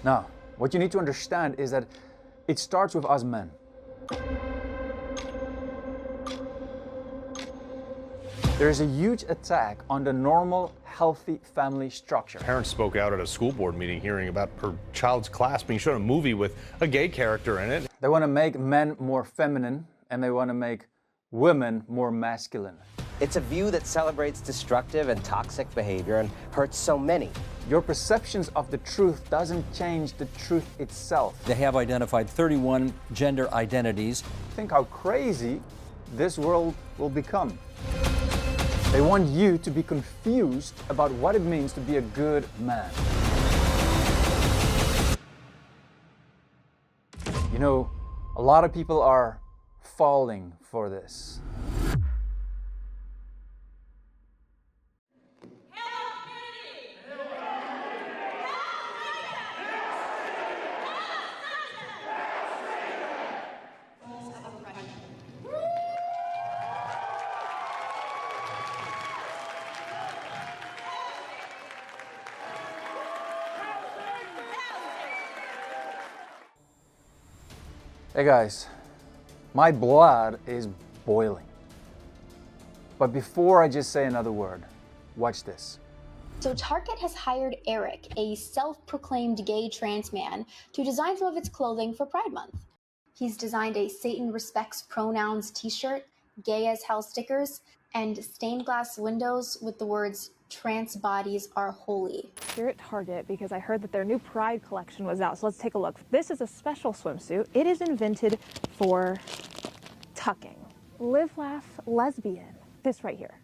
Now, what you need to understand is that it starts with us men. There is a huge attack on the normal, healthy family structure. Parents spoke out at a school board meeting hearing about her child's class being shown a movie with a gay character in it. They want to make men more feminine and they want to make women more masculine. It's a view that celebrates destructive and toxic behavior and hurts so many. Your perceptions of the truth doesn't change the truth itself. They have identified 31 gender identities. Think how crazy this world will become. They want you to be confused about what it means to be a good man. You know, a lot of people are falling for this. Hey guys, my blood is boiling. But before I just say another word, watch this. So Target has hired Eric, a self-proclaimed gay trans man, to design some of its clothing for Pride Month. He's designed a Satan Respects Pronouns t-shirt, gay as hell stickers, and stained glass windows with the words "trans bodies are holy." Here at Target because I heard that their new Pride collection was out, so let's take a look. This is a special swimsuit. It is invented for tucking. Live, laugh, lesbian. This right here.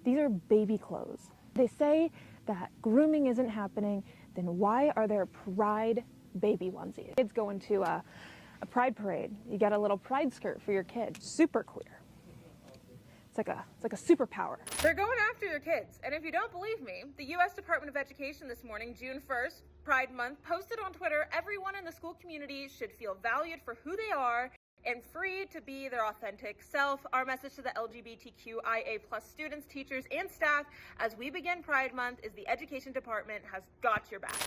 These are baby clothes. They say that grooming isn't happening, then why are there Pride baby onesies? Kids go into a Pride parade. You got a little Pride skirt for your kid. Super queer. It's like a superpower. They're going after your kids. And if you don't believe me, the U.S. Department of Education this morning, June 1st, Pride Month, posted on Twitter, everyone in the school community should feel valued for who they are and free to be their authentic self. Our message to the LGBTQIA+ students, teachers, and staff as we begin Pride Month is the Education Department has got your back.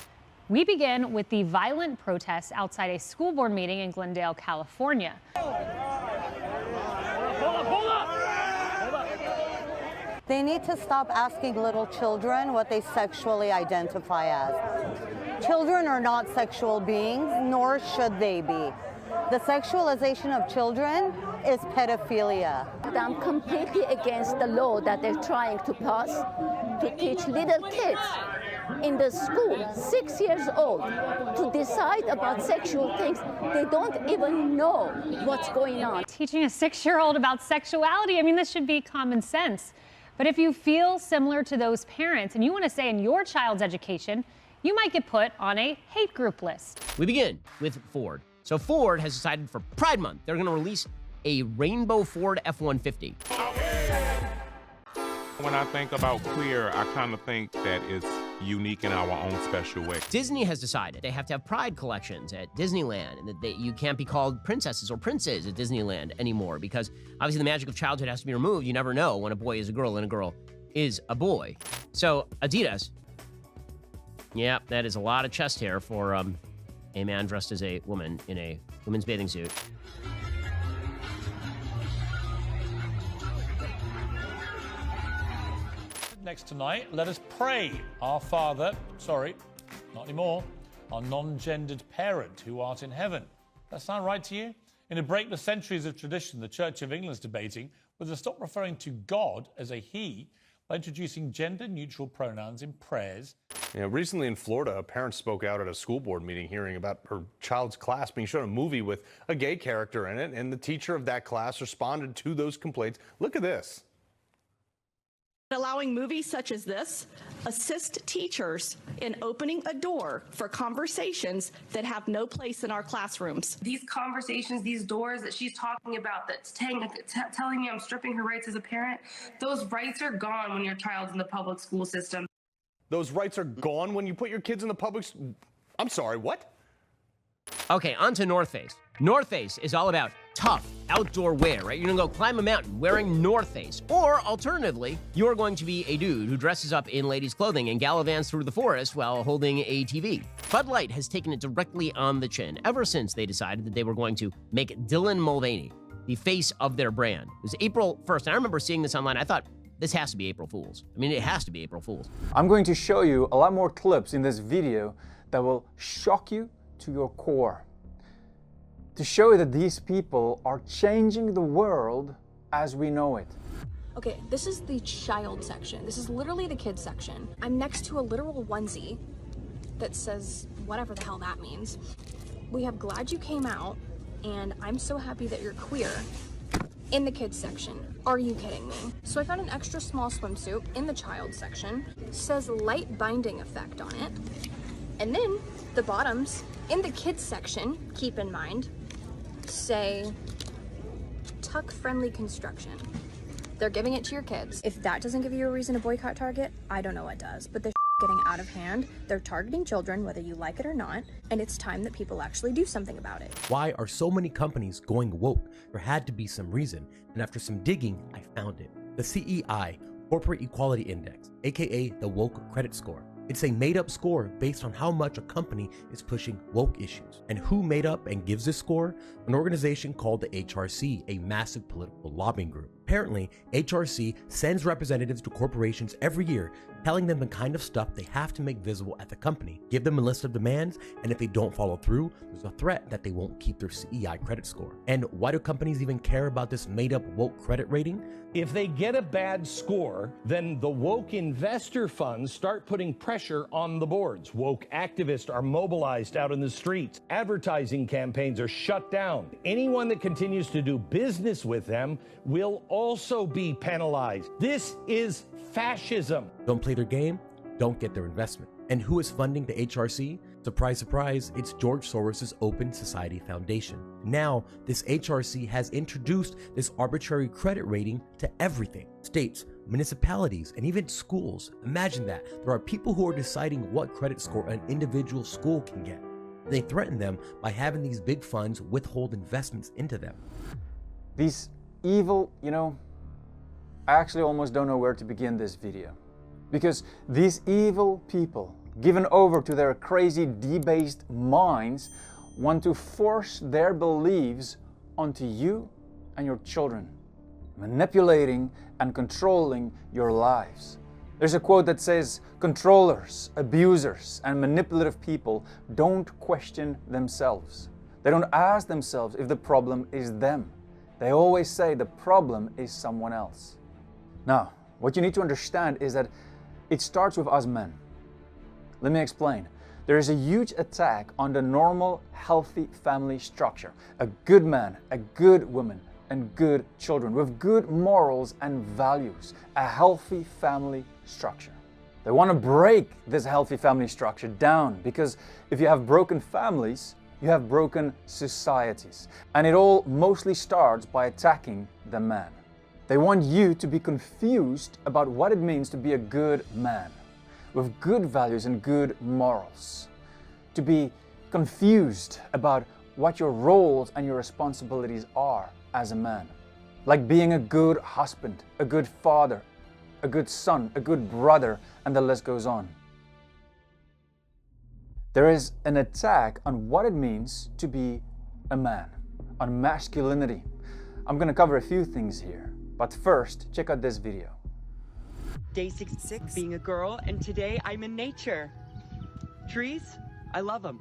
We begin with the violent protests outside a school board meeting in Glendale, California. They need to stop asking little children what they sexually identify as. Children are not sexual beings, nor should they be. The sexualization of children is pedophilia. I'm completely against the law that they're trying to pass to teach little kids in the school, 6 years old, to decide about sexual things. They don't even know what's going on. Teaching a 6-year-old about sexuality, I mean, this should be common sense. But if you feel similar to those parents and you want to say in your child's education, you might get put on a hate group list. We begin with Ford. So Ford has decided for Pride Month, they're going to release a rainbow Ford F-150. When I think about queer, I kind of think that it's unique in our own special way. Disney has decided they have to have pride collections at Disneyland, and that you can't be called princesses or princes at Disneyland anymore because obviously the magic of childhood has to be removed. You never know when a boy is a girl and a girl is a boy. So Adidas, yeah, that is a lot of chest hair for a man dressed as a woman in a women's bathing suit. Next tonight, let us pray. Our Father, not anymore, our non-gendered parent who art in heaven. That sound right to you? In a break the centuries of tradition, the Church of England is debating whether to stop referring to God as a he by introducing gender-neutral pronouns in prayers. Yeah, recently in Florida, a parent spoke out at a school board meeting hearing about her child's class being shown a movie with a gay character in it, and the teacher of that class responded to those complaints. Look at this. Allowing movies such as this assist teachers in opening a door for conversations that have no place in our classrooms. These conversations, these doors that she's talking about, that's telling me I'm stripping her rights as a parent, those rights are gone when your child's in the public school system. Those rights are gone when you put your kids in the public... I'm sorry, what? Okay, on to North Face. North Face is all about tough outdoor wear, right? You're gonna go climb a mountain wearing North Face. Or alternatively, you're going to be a dude who dresses up in ladies' clothing and gallivants through the forest while holding a TV. Bud Light has taken it directly on the chin ever since they decided that they were going to make Dylan Mulvaney the face of their brand. It was April 1st, and I remember seeing this online. I thought, this has to be April Fool's. I mean, it has to be April Fool's. I'm going to show you a lot more clips in this video that will shock you to your core, to show you that these people are changing the world as we know it. Okay, this is the child section. This is literally the kids section. I'm next to a literal onesie that says whatever the hell that means. We have glad you came out, and I'm so happy that you're queer in the kids section. Are you kidding me? So I found an extra small swimsuit in the child section. It says light binding effect on it. And then the bottoms in the kids section, keep in mind, say tuck friendly construction. They're giving it to your kids. If that doesn't give you a reason to boycott Target, I don't know what does. But this shit's getting out of hand. They're targeting children, whether you like it or not, and it's time that people actually do something about it. Why are so many companies going woke? There had to be some reason, and after some digging, I found it. The CEI, Corporate Equality Index, aka the Woke Credit Score. It's a made-up score based on how much a company is pushing woke issues. And who made up and gives this score? An organization called the HRC, a massive political lobbying group. Apparently, HRC sends representatives to corporations every year, telling them the kind of stuff they have to make visible at the company, give them a list of demands, and if they don't follow through, there's a threat that they won't keep their CEI credit score. And why do companies even care about this made-up woke credit rating? If they get a bad score, then the woke investor funds start putting pressure on the boards. Woke activists are mobilized out in the streets. Advertising campaigns are shut down. Anyone that continues to do business with them will also be penalized. This is fascism. Don't play their game, don't get their investment. And who is funding the HRC? Surprise, surprise, it's George Soros' Open Society Foundation. Now, this HRC has introduced this arbitrary credit rating to everything. States, municipalities, and even schools. Imagine that. There are people who are deciding what credit score an individual school can get. They threaten them by having these big funds withhold investments into them. These evil, I actually almost don't know where to begin this video. Because these evil people, given over to their crazy, debased minds, want to force their beliefs onto you and your children, manipulating and controlling your lives. There's a quote that says, controllers, abusers, and manipulative people don't question themselves. They don't ask themselves if the problem is them. They always say the problem is someone else. Now, what you need to understand is that it starts with us men. Let me explain. There is a huge attack on the normal, healthy family structure. A good man, a good woman, and good children with good morals and values. A healthy family structure. They want to break this healthy family structure down because if you have broken families, you have broken societies. And it all mostly starts by attacking the man. They want you to be confused about what it means to be a good man, with good values and good morals. To be confused about what your roles and your responsibilities are as a man. Like being a good husband, a good father, a good son, a good brother, and the list goes on. There is an attack on what it means to be a man, on masculinity. I'm going to cover a few things here, but first, check out this video. Day 66, being a girl, and today I'm in nature. Trees, I love them.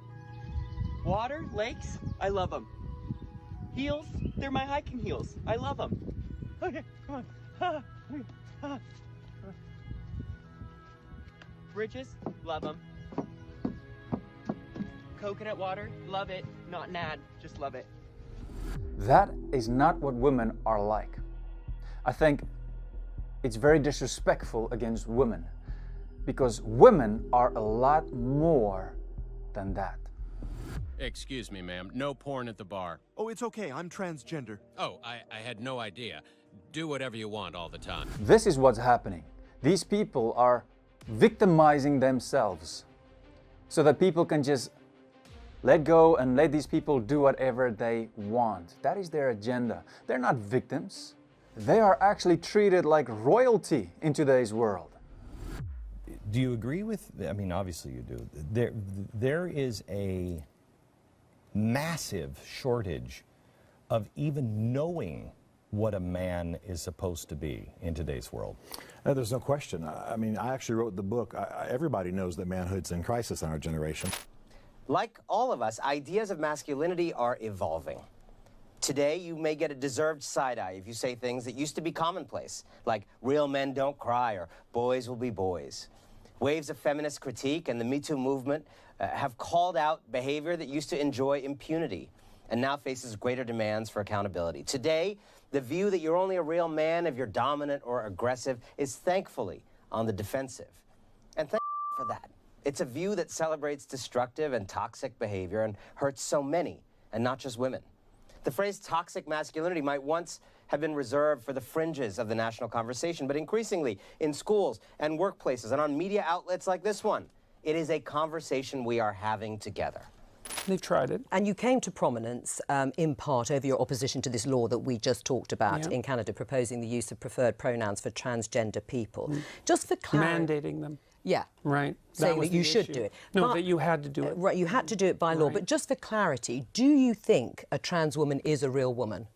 Water, lakes, I love them. Heels, they're my hiking heels. I love them. Okay, come on. Bridges, love them. Coconut water, love it. Not an ad, just love it. That is not what women are like. I think it's very disrespectful against women because women are a lot more than that. Excuse me, ma'am. No porn at the bar. Oh, it's okay. I'm transgender. Oh, I had no idea. Do whatever you want all the time. This is what's happening. These people are victimizing themselves so that people can just let go and let these people do whatever they want. That is their agenda. They're not victims. They are actually treated like royalty in today's world. Do you agree with, I mean, obviously you do. There is a massive shortage of even knowing what a man is supposed to be in today's world. There's no question. I mean, I actually wrote the book. Everybody knows that manhood's in crisis in our generation. Like all of us, ideas of masculinity are evolving. Today, you may get a deserved side-eye if you say things that used to be commonplace, like real men don't cry or boys will be boys. Waves of feminist critique and the Me Too movement have called out behavior that used to enjoy impunity and now faces greater demands for accountability. Today, the view that you're only a real man if you're dominant or aggressive is thankfully on the defensive. And thank God for that. It's a view that celebrates destructive and toxic behavior and hurts so many, and not just women. The phrase toxic masculinity might once have been reserved for the fringes of the national conversation, but increasingly in schools and workplaces and on media outlets like this one, it is a conversation we are having together. They've tried it. And you came to prominence in part over your opposition to this law that we just talked about in Canada, proposing the use of preferred pronouns for transgender people. Just for clarity. Mandating them. Yeah. Right. Saying that you should do it. No, that you had to do it. Right, you had to do it by law. But just for clarity, do you think a trans woman is a real woman?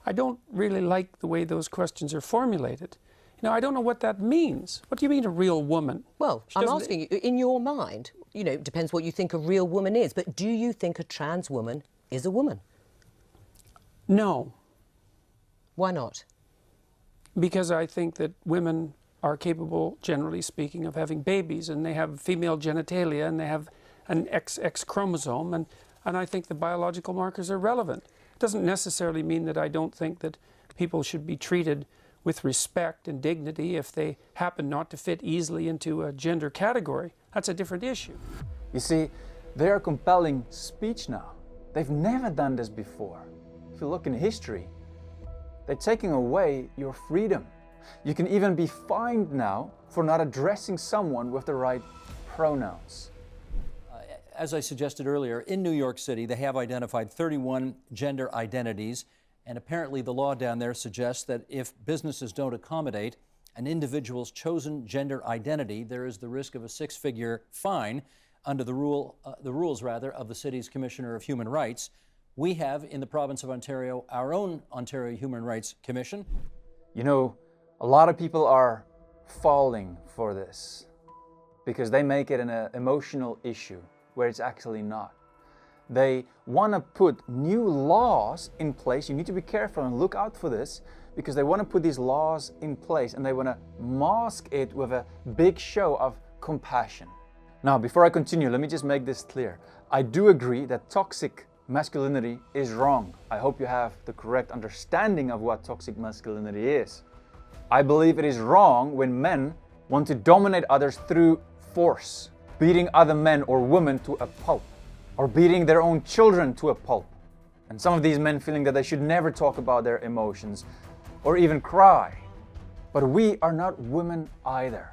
I don't really like the way those questions are formulated. You know, I don't know what that means. What do you mean a real woman? Well, I'm asking you, in your mind, you know, it depends what you think a real woman is, but do you think a trans woman is a woman? No. Why not? Because I think that women are capable, generally speaking, of having babies, and they have female genitalia, and they have an XX chromosome, and I think the biological markers are relevant. It doesn't necessarily mean that I don't think that people should be treated with respect and dignity if they happen not to fit easily into a gender category. That's a different issue. You see, they are compelling speech now. They've never done this before. If you look in history, they're taking away your freedom. You can even be fined now for not addressing someone with the right pronouns. As I suggested earlier, in New York City, they have identified 31 gender identities, and apparently the law down there suggests that if businesses don't accommodate an individual's chosen gender identity, there is the risk of a six-figure fine under the rules of the city's Commissioner of Human Rights. We have, in the province of Ontario, our own Ontario Human Rights Commission. You know, a lot of people are falling for this because they make it an emotional issue where it's actually not. They want to put new laws in place. You need to be careful and look out for this because they want to put these laws in place and they want to mask it with a big show of compassion. Now, before I continue, let me just make this clear. I do agree that toxic masculinity is wrong. I hope you have the correct understanding of what toxic masculinity is. I believe it is wrong when men want to dominate others through force, beating other men or women to a pulp, or beating their own children to a pulp. And some of these men feeling that they should never talk about their emotions or even cry. But we are not women either.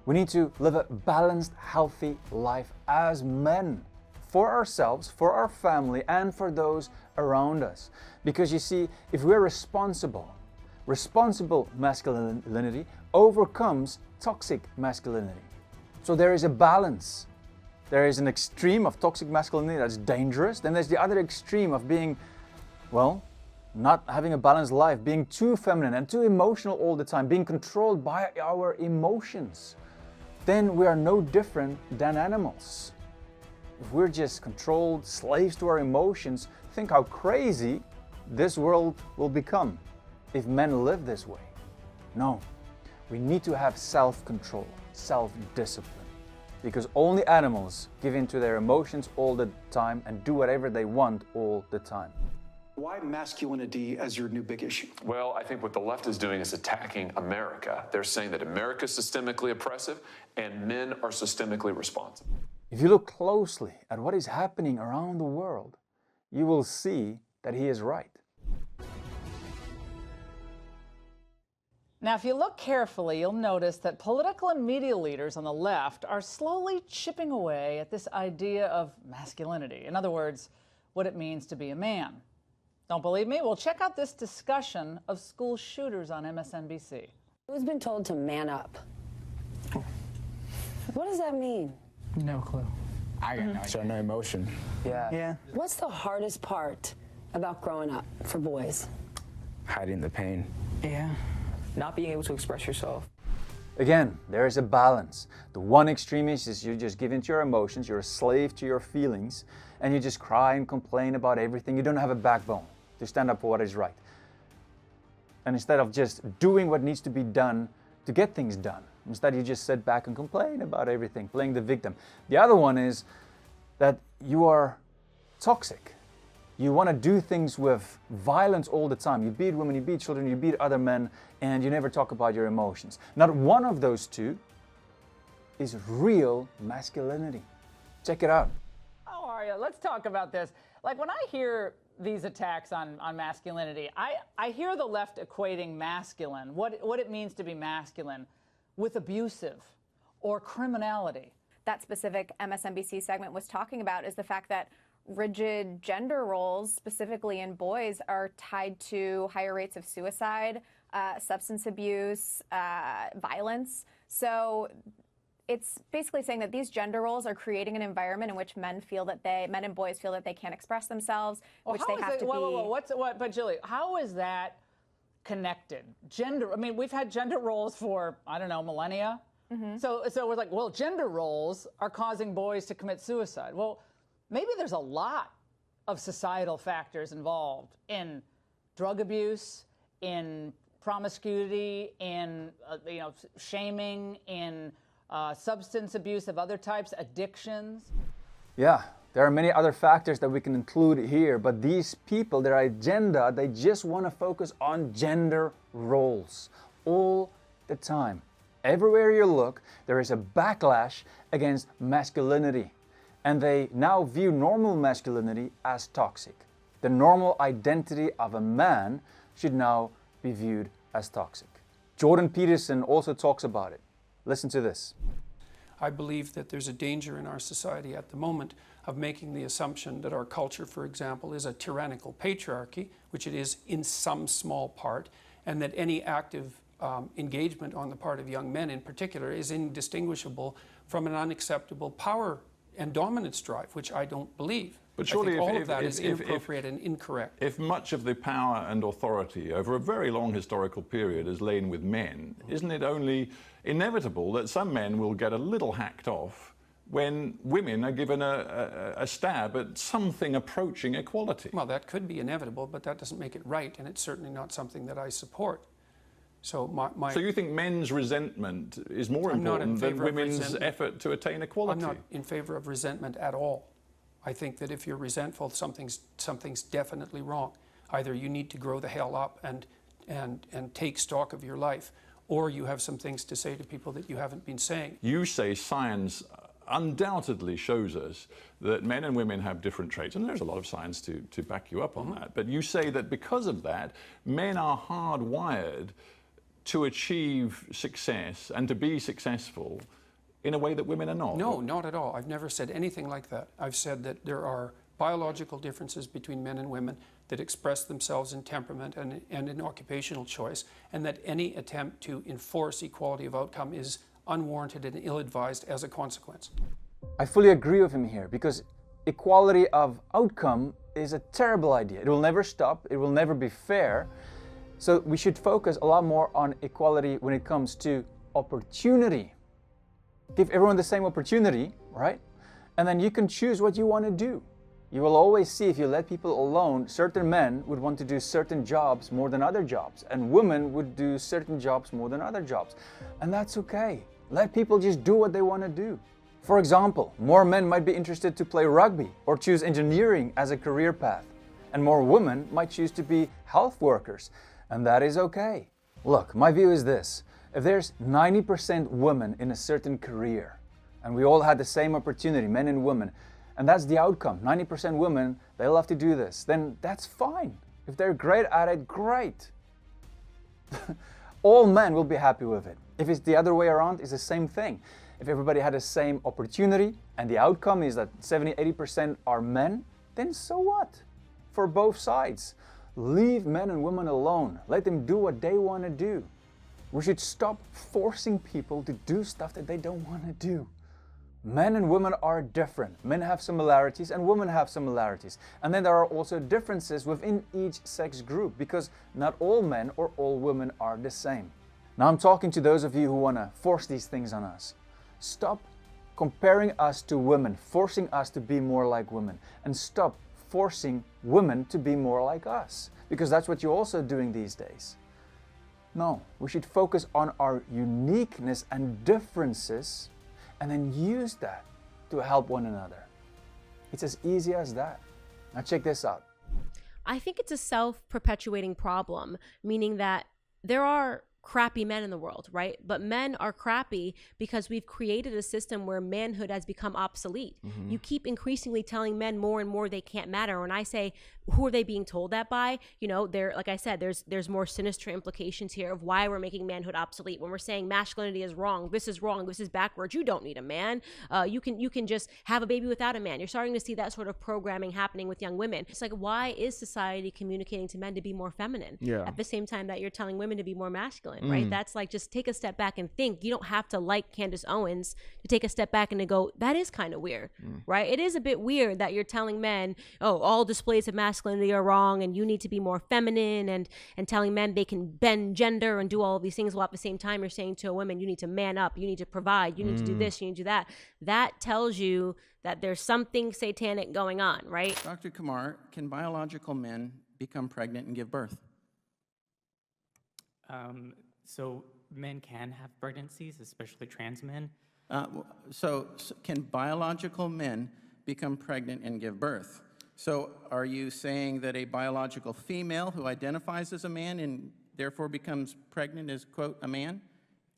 We need to live a balanced, healthy life as men, for ourselves, for our family, and for those around us. Because you see, if we're responsible masculinity overcomes toxic masculinity. So there is a balance. There is an extreme of toxic masculinity that's dangerous. Then there's the other extreme of being, well, not having a balanced life, being too feminine and too emotional all the time, being controlled by our emotions. Then we are no different than animals. If we're just controlled slaves to our emotions, think how crazy this world will become if men live this way. No, we need to have self-control, self-discipline. Because only animals give in to their emotions all the time and do whatever they want all the time. Why masculinity as your new big issue? Well, I think what the left is doing is attacking America. They're saying that America is systemically oppressive and men are systemically responsible. If you look closely at what is happening around the world, you will see that he is right. Now, if you look carefully, you'll notice that political and media leaders on the left are slowly chipping away at this idea of masculinity. In other words, what it means to be a man. Don't believe me? Well, check out this discussion of school shooters on MSNBC. Who's been told to man up? What does that mean? No clue. I got no idea. So no emotion. Yeah. What's the hardest part about growing up for boys? Hiding the pain. Yeah. Not being able to express yourself. Again, there is a balance. The one extreme is you just give into your emotions, you're a slave to your feelings, and you just cry and complain about everything. You don't have a backbone to stand up for what is right. And instead of just doing what needs to be done to get things done, instead you just sit back and complain about everything, playing the victim. The other one is that you are toxic. You want to do things with violence all the time. You beat women, you beat children, you beat other men, and you never talk about your emotions. Not one of those two is real masculinity. Check it out. How are you? Let's talk about this. Like, when I hear these attacks on masculinity, I hear the left equating masculine, what it means to be masculine, with abusive or criminality. That specific MSNBC segment was talking about is the fact that rigid gender roles, specifically in boys, are tied to higher rates of suicide, substance abuse, violence. So it's basically saying that these gender roles are creating an environment in which men and boys feel that they can't express themselves, which they have to be. But Julie, how is that connected? Gender, I mean, we've had gender roles for, I don't know, millennia. Mm-hmm. So we're like, well, gender roles are causing boys to commit suicide. Well, maybe there's a lot of societal factors involved in drug abuse, in promiscuity, in shaming, in substance abuse of other types, addictions. Yeah, there are many other factors that we can include here, but these people, their agenda, they just want to focus on gender roles all the time. Everywhere you look, there is a backlash against masculinity. And they now view normal masculinity as toxic. The normal identity of a man should now be viewed as toxic. Jordan Peterson also talks about it. Listen to this. I believe that there's a danger in our society at the moment of making the assumption that our culture, for example, is a tyrannical patriarchy, which it is in some small part, and that any active engagement on the part of young men in particular is indistinguishable from an unacceptable power and dominance drive, which I don't believe. But surely I think all of that is inappropriate and incorrect. If much of the power and authority over a very long historical period has lain with men, isn't it only inevitable that some men will get a little hacked off when women are given a stab at something approaching equality? Well, that could be inevitable, but that doesn't make it right, and it's certainly not something that I support. So So you think men's resentment is more important than women's effort to attain equality? I'm not in favor of resentment at all. I think that if you're resentful, something's definitely wrong. Either you need to grow the hell up and take stock of your life, or you have some things to say to people that you haven't been saying. You say science undoubtedly shows us that men and women have different traits, and there's a lot of science to back you up on that. But you say that because of that, men are hardwired to achieve success and to be successful in a way that women are not. No, not at all. I've never said anything like that. I've said that there are biological differences between men and women that express themselves in temperament and in occupational choice, and that any attempt to enforce equality of outcome is unwarranted and ill-advised as a consequence. I fully agree with him here, because equality of outcome is a terrible idea. It will never stop, it will never be fair. So we should focus a lot more on equality when it comes to opportunity. Give everyone the same opportunity, right? And then you can choose what you want to do. You will always see, if you let people alone, certain men would want to do certain jobs more than other jobs, and women would do certain jobs more than other jobs. And that's okay. Let people just do what they want to do. For example, more men might be interested to play rugby or choose engineering as a career path, and more women might choose to be health workers. And that is okay. Look, my view is this. If there's 90% women in a certain career, and we all had the same opportunity, men and women, and that's the outcome, 90% women, they love to do this, then that's fine. If they're great at it, great. all men will be happy with it. If it's the other way around, it's the same thing. If everybody had the same opportunity and the outcome is that 70-80% are men, then so what? For both sides. Leave men and women alone. Let them do what they want to do. We should stop forcing people to do stuff that they don't want to do. Men and women are different. Men have similarities and women have similarities. And then there are also differences within each sex group because not all men or all women are the same. Now I'm talking to those of you who want to force these things on us. Stop comparing us to women, forcing us to be more like women, and stop forcing women to be more like us, because that's what you're also doing these days. No, we should focus on our uniqueness and differences and then use that to help one another. It's as easy as that. Now check this out. I think it's a self-perpetuating problem, meaning that there are crappy men in the world, right? But men are crappy because we've created a system where manhood has become obsolete. Mhm. You keep increasingly telling men more and more they can't matter. When I say, who are they being told that by? You know, like I said, there's more sinister implications here of why we're making manhood obsolete. When we're saying masculinity is wrong, this is backwards. You don't need a man. You can just have a baby without a man. You're starting to see that sort of programming happening with young women. It's like, why is society communicating to men to be more feminine at the same time that you're telling women to be more masculine, right? That's like, just take a step back and think. You don't have to like Candace Owens to take a step back and to go, that is kind of weird, right? It is a bit weird that you're telling men, oh, all displays of masculinity are wrong and you need to be more feminine, and telling men they can bend gender and do all of these things, while at the same time you're saying to a woman, you need to man up, you need to provide, you need to do this, you need to do that. That tells you that there's something satanic going on, right? Dr. Kumar, can biological men become pregnant and give birth? So men can have pregnancies, especially trans men. So can biological men become pregnant and give birth? So are you saying that a biological female who identifies as a man and therefore becomes pregnant is, quote, a man?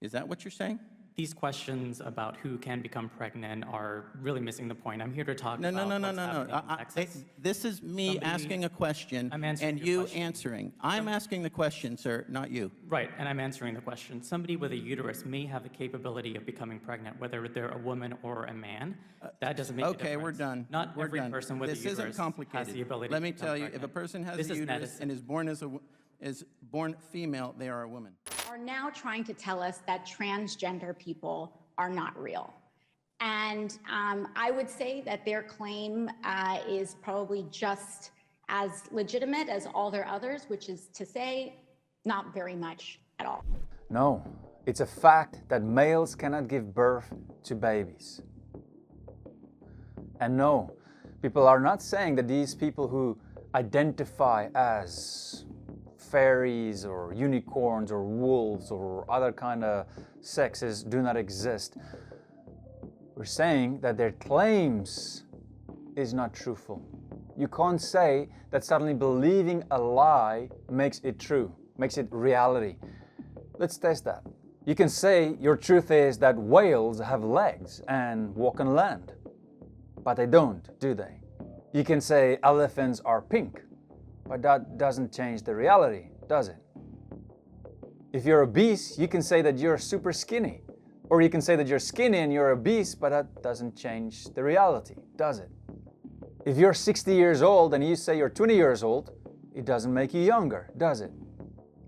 Is that what you're saying? These questions about who can become pregnant are really missing the point. I'm here to talk about what's happening in Texas. This is me asking a question and you answering. I'm asking the question, sir, not you. Right, and I'm answering the question. Somebody with a uterus may have the capability of becoming pregnant, whether they're a woman or a man. That doesn't make a difference. Okay, we're done. Not every person with a uterus isn't complicated. has the ability Let me to become tell you, pregnant. if a person has This a is uterus medicine. and is born female, they are a woman. Are now trying to tell us that transgender people are not real. And I would say that their claim is probably just as legitimate as all their others, which is to say, not very much at all. No, it's a fact that males cannot give birth to babies. And no, people are not saying that these people who identify as fairies or unicorns or wolves or other kind of sexes do not exist. We're saying that their claims is not truthful. You can't say that suddenly believing a lie makes it true, makes it reality. Let's test that. You can say your truth is that whales have legs and walk on land, but they don't, do they? You can say elephants are pink, but that doesn't change the reality, does it? If you're obese, you can say that you're super skinny. Or you can say that you're skinny and you're obese, but that doesn't change the reality, does it? If you're 60 years old and you say you're 20 years old, it doesn't make you younger, does it?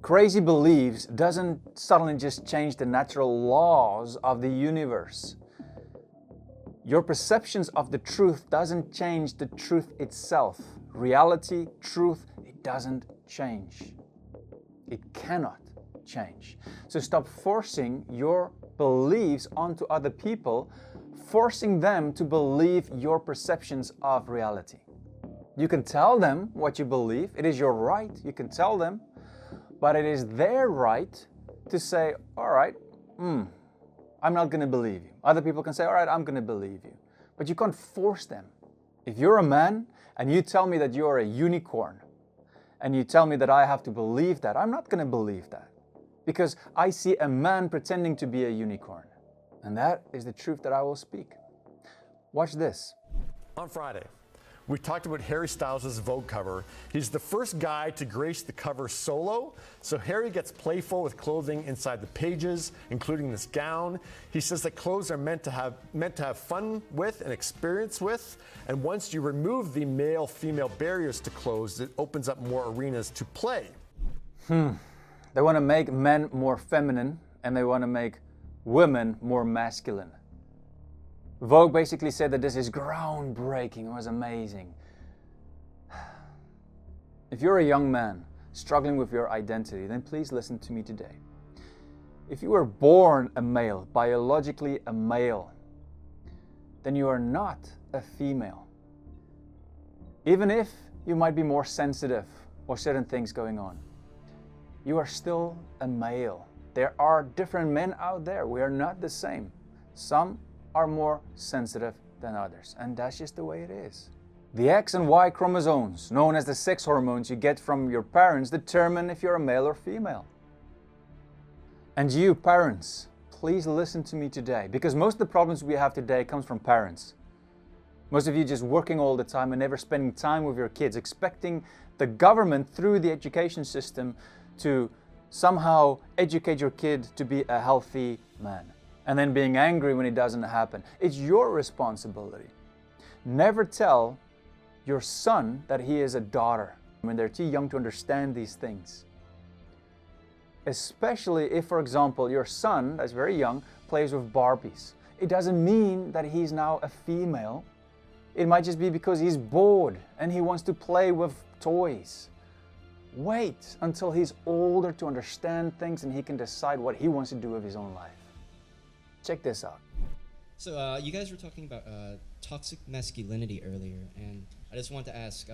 Crazy beliefs doesn't suddenly just change the natural laws of the universe. Your perceptions of the truth doesn't change the truth itself. Reality, truth, it doesn't change. It cannot change. So stop forcing your beliefs onto other people, forcing them to believe your perceptions of reality. You can tell them what you believe. It is your right. You can tell them. But it is their right to say, all right, I'm not going to believe you. Other people can say, all right, I'm going to believe you. But you can't force them. If you're a man and you tell me that you're a unicorn, and you tell me that I have to believe that, I'm not going to believe that. Because I see a man pretending to be a unicorn. And that is the truth that I will speak. Watch this. On Friday, We talked about Harry Styles' Vogue cover. He's the first guy to grace the cover solo. So Harry gets playful with clothing inside the pages, including this gown. He says that clothes are meant to have fun with and experience with. And once you remove the male-female barriers to clothes, it opens up more arenas to play. They want to make men more feminine and they want to make women more masculine. Vogue basically said that this is groundbreaking. It was amazing. If you're a young man struggling with your identity, then please listen to me today. If you were born a male, biologically a male, then you are not a female. Even if you might be more sensitive or certain things going on, you are still a male. There are different men out there. We are not the same. Some are more sensitive than others, and that's just the way it is. The X and Y chromosomes, known as the sex hormones you get from your parents, determine if you're a male or female. And you parents, please listen to me today, because most of the problems we have today comes from parents. Most of you just working all the time and never spending time with your kids, expecting the government through the education system to somehow educate your kid to be a healthy man. And then being angry when it doesn't happen. It's your responsibility. Never tell your son that he is a daughter when they're too young to understand these things. Especially if, for example, your son, that's very young, plays with Barbies. It doesn't mean that he's now a female. It might just be because he's bored and he wants to play with toys. Wait until he's older to understand things and he can decide what he wants to do with his own life. Check this out. So you guys were talking about toxic masculinity earlier, and I just want to ask,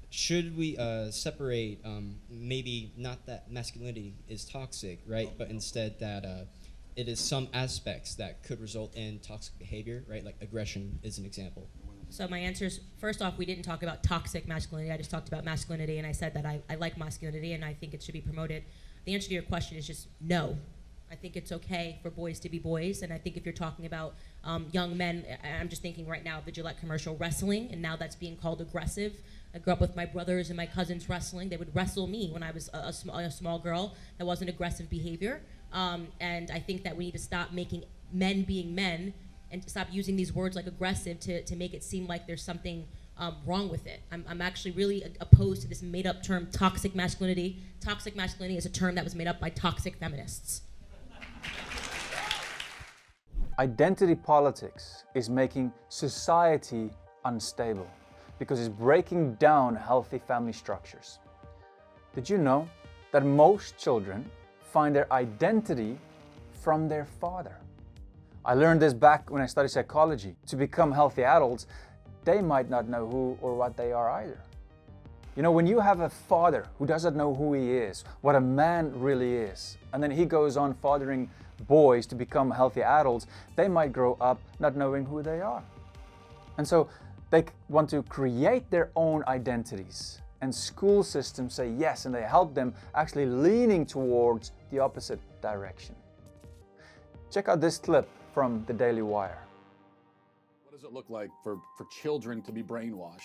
should we separate maybe not that masculinity is toxic, right, but instead that it is some aspects that could result in toxic behavior, right, like aggression is an example? So my answer is, first off, we didn't talk about toxic masculinity. I just talked about masculinity, and I said that I like masculinity, and I think it should be promoted. The answer to your question is just no. I think it's okay for boys to be boys, and I think if you're talking about young men, I'm just thinking right now of the Gillette commercial, wrestling, and now that's being called aggressive. I grew up with my brothers and my cousins wrestling. They would wrestle me when I was a small girl. That wasn't aggressive behavior, and I think that we need to stop making men being men and stop using these words like aggressive to make it seem like there's something wrong with it. I'm actually really opposed to this made-up term, toxic masculinity. Toxic masculinity is a term that was made up by toxic feminists. Identity politics is making society unstable because it's breaking down healthy family structures. Did you know that most children find their identity from their father? I learned this back when I studied psychology. To become healthy adults, they might not know who or what they are either. You know, when you have a father who doesn't know who he is, what a man really is, and then he goes on fathering boys to become healthy adults, they might grow up not knowing who they are. And so they want to create their own identities. And school systems say yes, and they help them actually leaning towards the opposite direction. Check out this clip from the Daily Wire. What does it look like for children to be brainwashed?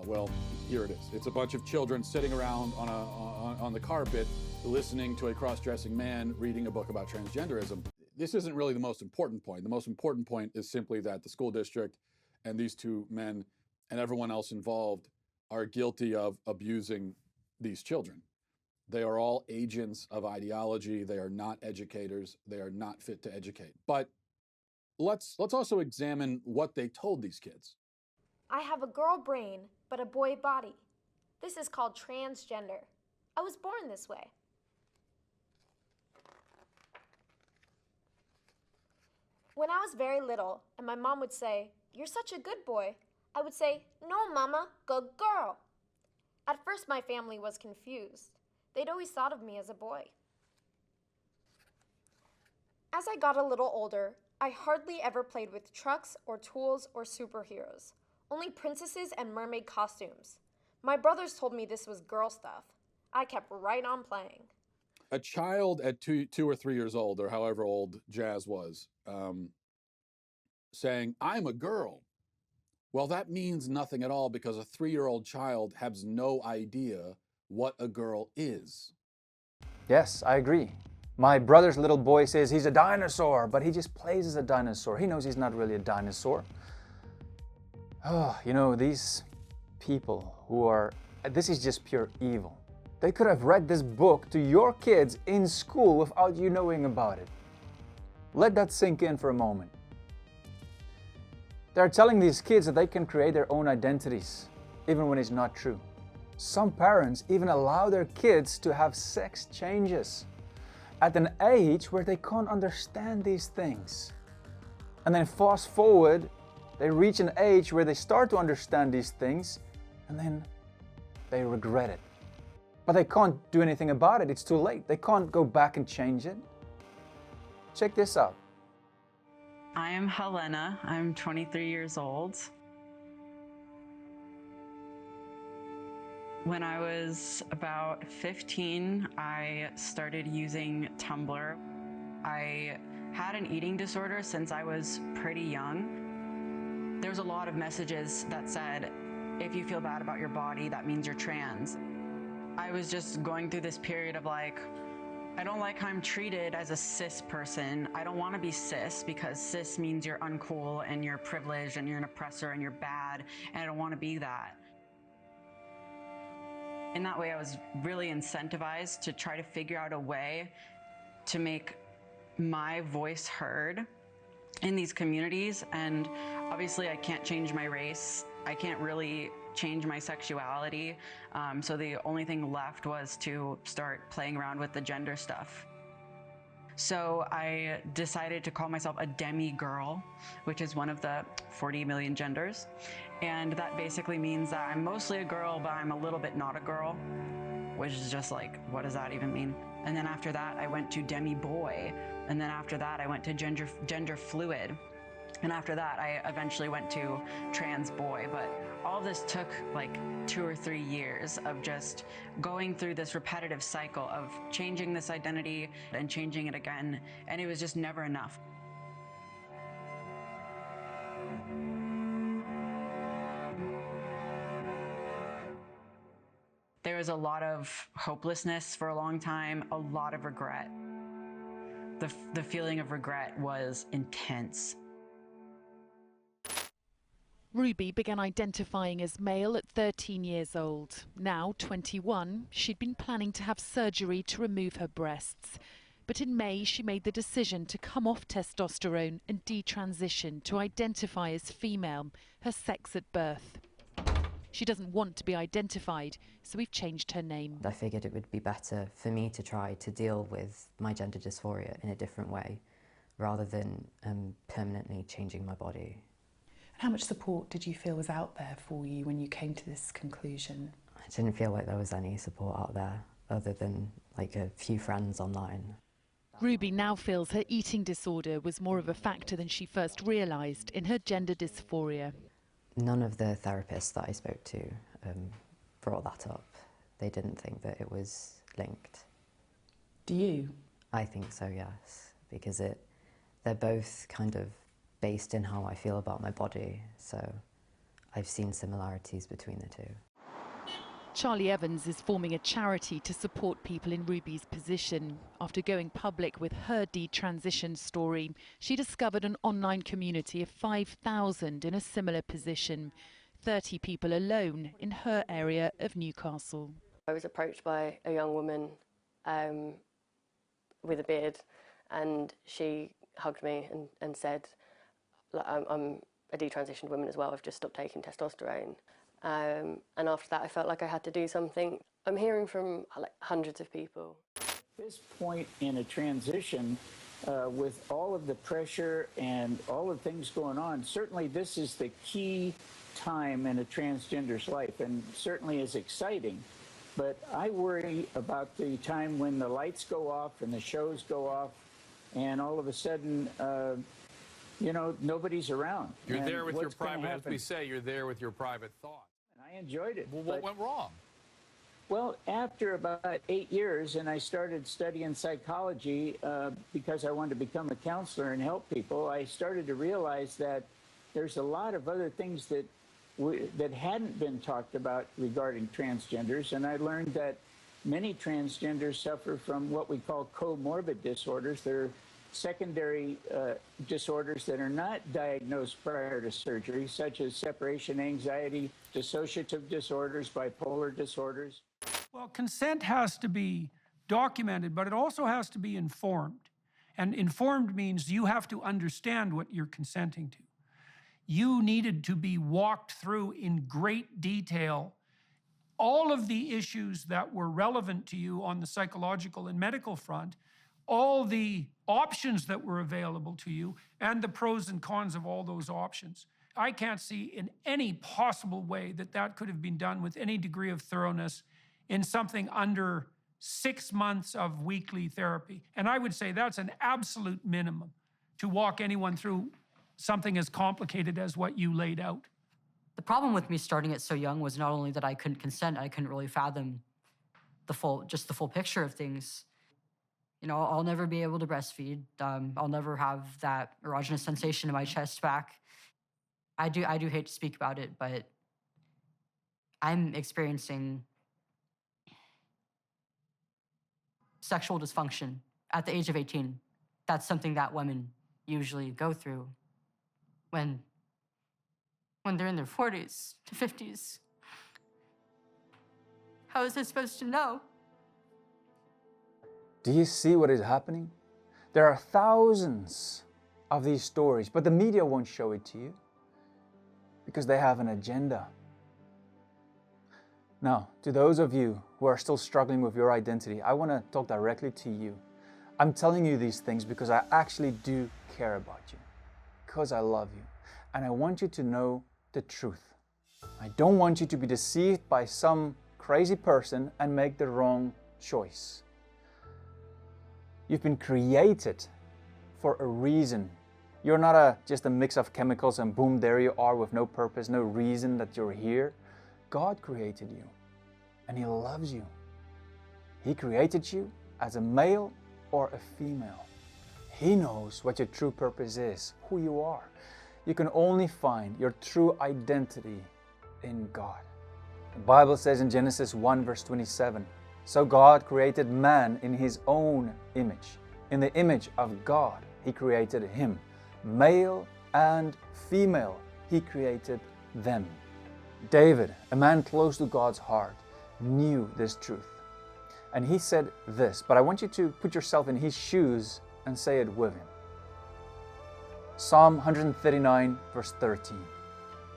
Well, here it is. It's a bunch of children sitting around on the carpet listening to a cross-dressing man reading a book about transgenderism. This isn't really the most important point. The most important point is simply that the school district and these two men and everyone else involved are guilty of abusing these children. They are all agents of ideology. They are not educators. They are not fit to educate. But let's also examine what they told these kids. I have a girl brain, but a boy body. This is called transgender. I was born this way. When I was very little, and my mom would say, "You're such a good boy," I would say, "No, Mama, good girl." At first, my family was confused. They'd always thought of me as a boy. As I got a little older, I hardly ever played with trucks or tools or superheroes. Only princesses and mermaid costumes. My brothers told me this was girl stuff. I kept right on playing. A child at 2 or 3 years old, or however old Jazz was, saying, "I'm a girl," Well, that means nothing at all because a 3-year-old child has no idea what a girl is. Yes, I agree. My brother's little boy says he's a dinosaur, but he just plays as a dinosaur. He knows he's not really a dinosaur. Oh, you know, these people who are, this is just pure evil. They could have read this book to your kids in school without you knowing about it. Let that sink in for a moment. They're telling these kids that they can create their own identities, even when it's not true. Some parents even allow their kids to have sex changes at an age where they can't understand these things. And then fast forward, they reach an age where they start to understand these things, and then they regret it. But they can't do anything about it. It's too late. They can't go back and change it. Check this out. I am Helena. I'm 23 years old. When I was about 15, I started using Tumblr. I had an eating disorder since I was pretty young. There was a lot of messages that said, if you feel bad about your body, that means you're trans. I was just going through this period of like, I don't like how I'm treated as a cis person. I don't want to be cis because cis means you're uncool and you're privileged and you're an oppressor and you're bad, and I don't want to be that. In that way, I was really incentivized to try to figure out a way to make my voice heard in these communities. And obviously I can't change my race. I can't really change my sexuality. So the only thing left was to start playing around with the gender stuff. So I decided to call myself a demi-girl, which is one of the 40 million genders. And that basically means that I'm mostly a girl, but I'm a little bit not a girl, which is just like, what does that even mean? And then after that, I went to demi-boy. And then after that, I went to gender fluid. And after that, I eventually went to trans boy. But all this took like 2 or 3 years of just going through this repetitive cycle of changing this identity and changing it again. And it was just never enough. There was a lot of hopelessness for a long time, a lot of regret. The feeling of regret was intense. Ruby began identifying as male at 13 years old. Now, 21, she'd been planning to have surgery to remove her breasts. But in May, she made the decision to come off testosterone and detransition to identify as female, her sex at birth. She doesn't want to be identified, so we've changed her name. I figured it would be better for me to try to deal with my gender dysphoria in a different way, rather than permanently changing my body. How much support did you feel was out there for you when you came to this conclusion? I didn't feel like there was any support out there, other than like a few friends online. Ruby now feels her eating disorder was more of a factor than she first realised in her gender dysphoria. None of the therapists that I spoke to brought that up. They didn't think that it was linked. Do you? I think so, yes, because they're both kind of based in how I feel about my body, so I've seen similarities between the two. Charlie Evans is forming a charity to support people in Ruby's position. After going public with her detransition story, she discovered an online community of 5,000 in a similar position, 30 people alone in her area of Newcastle. I was approached by a young woman with a beard, and she hugged me and said, I'm a detransitioned woman as well, I've just stopped taking testosterone. And after that I felt like I had to do something. I'm hearing from like hundreds of people. This point in a transition, with all of the pressure and all the things going on, certainly this is the key time in a transgender's life, and certainly is exciting. But I worry about the time when the lights go off and the shows go off, and all of a sudden, you know, nobody's around. You're there with your what's gonna private, as we happen? say, you're there with your private thoughts. I enjoyed it. Well, what went wrong? Well, after about 8 years, and I started studying psychology because I wanted to become a counselor and help people, I started to realize that there's a lot of other things that that hadn't been talked about regarding transgenders, and I learned that many transgenders suffer from what we call comorbid disorders. They're secondary disorders that are not diagnosed prior to surgery, such as separation anxiety, dissociative disorders, bipolar disorders. Well, consent has to be documented, but it also has to be informed. And informed means you have to understand what you're consenting to. You needed to be walked through in great detail all of the issues that were relevant to you on the psychological and medical front, all the options that were available to you, and the pros and cons of all those options. I can't see in any possible way that that could have been done with any degree of thoroughness in something under 6 months of weekly therapy. And I would say that's an absolute minimum to walk anyone through something as complicated as what you laid out. The problem with me starting it so young was not only that I couldn't consent, I couldn't really fathom the full picture of things. You know, I'll never be able to breastfeed. I'll never have that erogenous sensation in my chest back. I do hate to speak about it, but I'm experiencing sexual dysfunction at the age of 18. That's something that women usually go through when they're in their 40s to 50s. How is I supposed to know? Do you see what is happening? There are thousands of these stories, but the media won't show it to you because they have an agenda. Now, to those of you who are still struggling with your identity, I want to talk directly to you. I'm telling you these things because I actually do care about you, because I love you, and I want you to know the truth. I don't want you to be deceived by some crazy person and make the wrong choice. You've been created for a reason. You're not just a mix of chemicals and boom, there you are with no purpose, no reason that you're here. God created you and He loves you. He created you as a male or a female. He knows what your true purpose is, who you are. You can only find your true identity in God. The Bible says in Genesis 1 verse 27, so God created man in His own image. In the image of God, He created him. Male and female, He created them. David, a man close to God's heart, knew this truth. And he said this, but I want you to put yourself in his shoes and say it with him. Psalm 139 verse 13.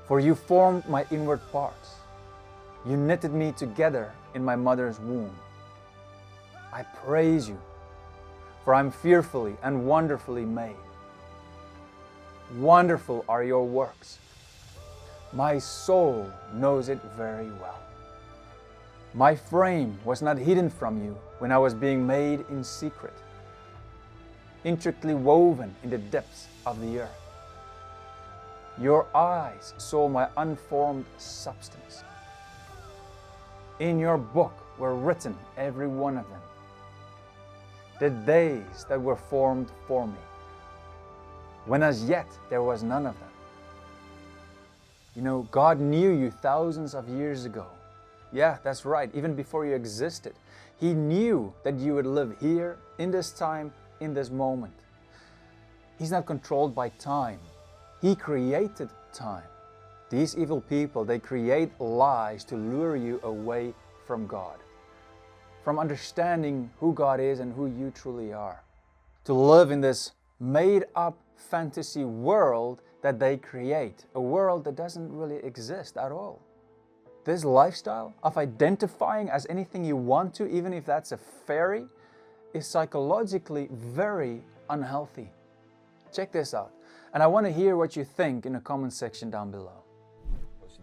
For you formed my inward parts. You knitted me together in my mother's womb. I praise you, for I'm fearfully and wonderfully made. Wonderful are your works. My soul knows it very well. My frame was not hidden from you when I was being made in secret, intricately woven in the depths of the earth. Your eyes saw my unformed substance. In your book were written, every one of them, the days that were formed for me, when as yet there was none of them. You know, God knew you thousands of years ago. Yeah, that's right, even before you existed. He knew that you would live here, in this time, in this moment. He's not controlled by time. He created time. These evil people, they create lies to lure you away from God, from understanding who God is and who you truly are. To live in this made-up fantasy world that they create, a world that doesn't really exist at all. This lifestyle of identifying as anything you want to, even if that's a fairy, is psychologically very unhealthy. Check this out. And I want to hear what you think in the comment section down below.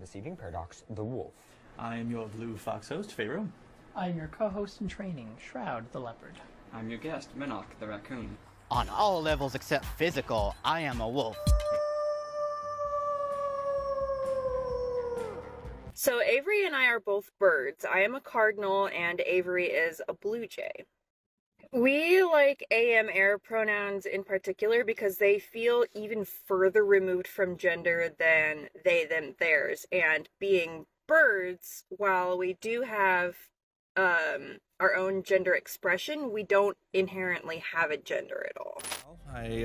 This evening, Paradox, the wolf. I'm your blue fox host, Pharaoh. I'm your co-host in training, Shroud the leopard. I'm your guest, Minok the raccoon. On all levels except physical, I am a wolf. So Avery and I are both birds. I am a cardinal and Avery is a blue jay. We like AM air pronouns in particular because they feel even further removed from gender than they, them, theirs. And being birds, while we do have our own gender expression, we don't inherently have a gender at all. I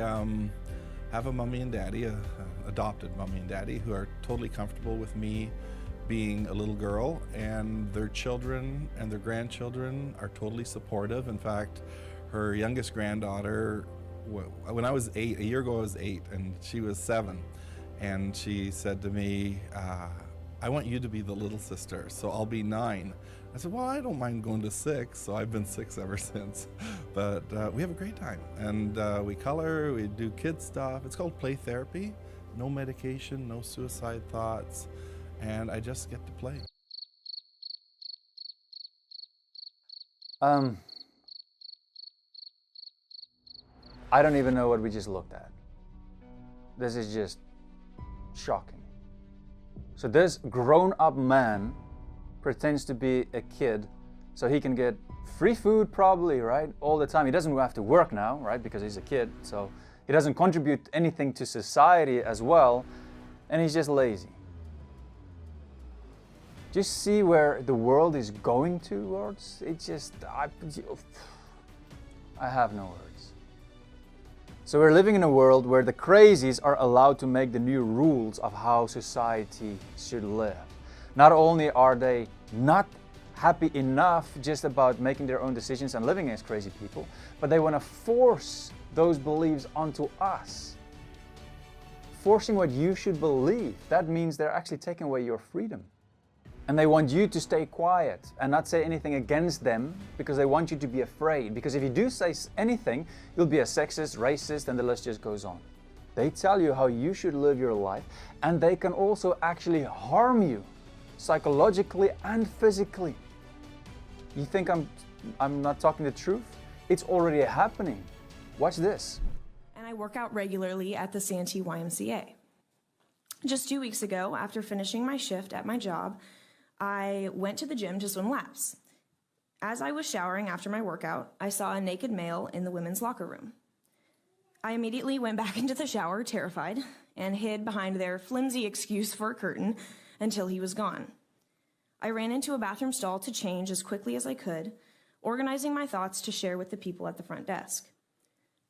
have a mommy and daddy, a adopted mommy and daddy, who are totally comfortable with me being a little girl, and their children and their grandchildren are totally supportive. In fact, her youngest granddaughter, when I was 8, a year ago I was 8, and she was 7, and she said to me, I want you to be the little sister, so I'll be 9. I said, well, I don't mind going to 6, so I've been 6 ever since. But we have a great time, and we color, we do kid stuff. It's called play therapy. No medication, no suicide thoughts, and I just get to play. I don't even know what we just looked at. This is just shocking. So this grown-up man pretends to be a kid so he can get free food probably, right? All the time. He doesn't have to work now, right? Because he's a kid, so he doesn't contribute anything to society as well, and he's just lazy. Just see where the world is going towards. It's just, I have no words. So we're living in a world where the crazies are allowed to make the new rules of how society should live. Not only are they not happy enough just about making their own decisions and living as crazy people, but they want to force those beliefs onto us. Forcing what you should believe, that means they're actually taking away your freedom. And they want you to stay quiet and not say anything against them because they want you to be afraid. Because if you do say anything, you'll be a sexist, racist, and the list just goes on. They tell you how you should live your life, and they can also actually harm you psychologically and physically. You think I'm not talking the truth? It's already happening. Watch this. And I work out regularly at the Santee YMCA. Just 2 weeks ago, after finishing my shift at my job, I went to the gym to swim laps. As I was showering after my workout, I saw a naked male in the women's locker room. I immediately went back into the shower, terrified, and hid behind their flimsy excuse for a curtain until he was gone. I ran into a bathroom stall to change as quickly as I could, organizing my thoughts to share with the people at the front desk.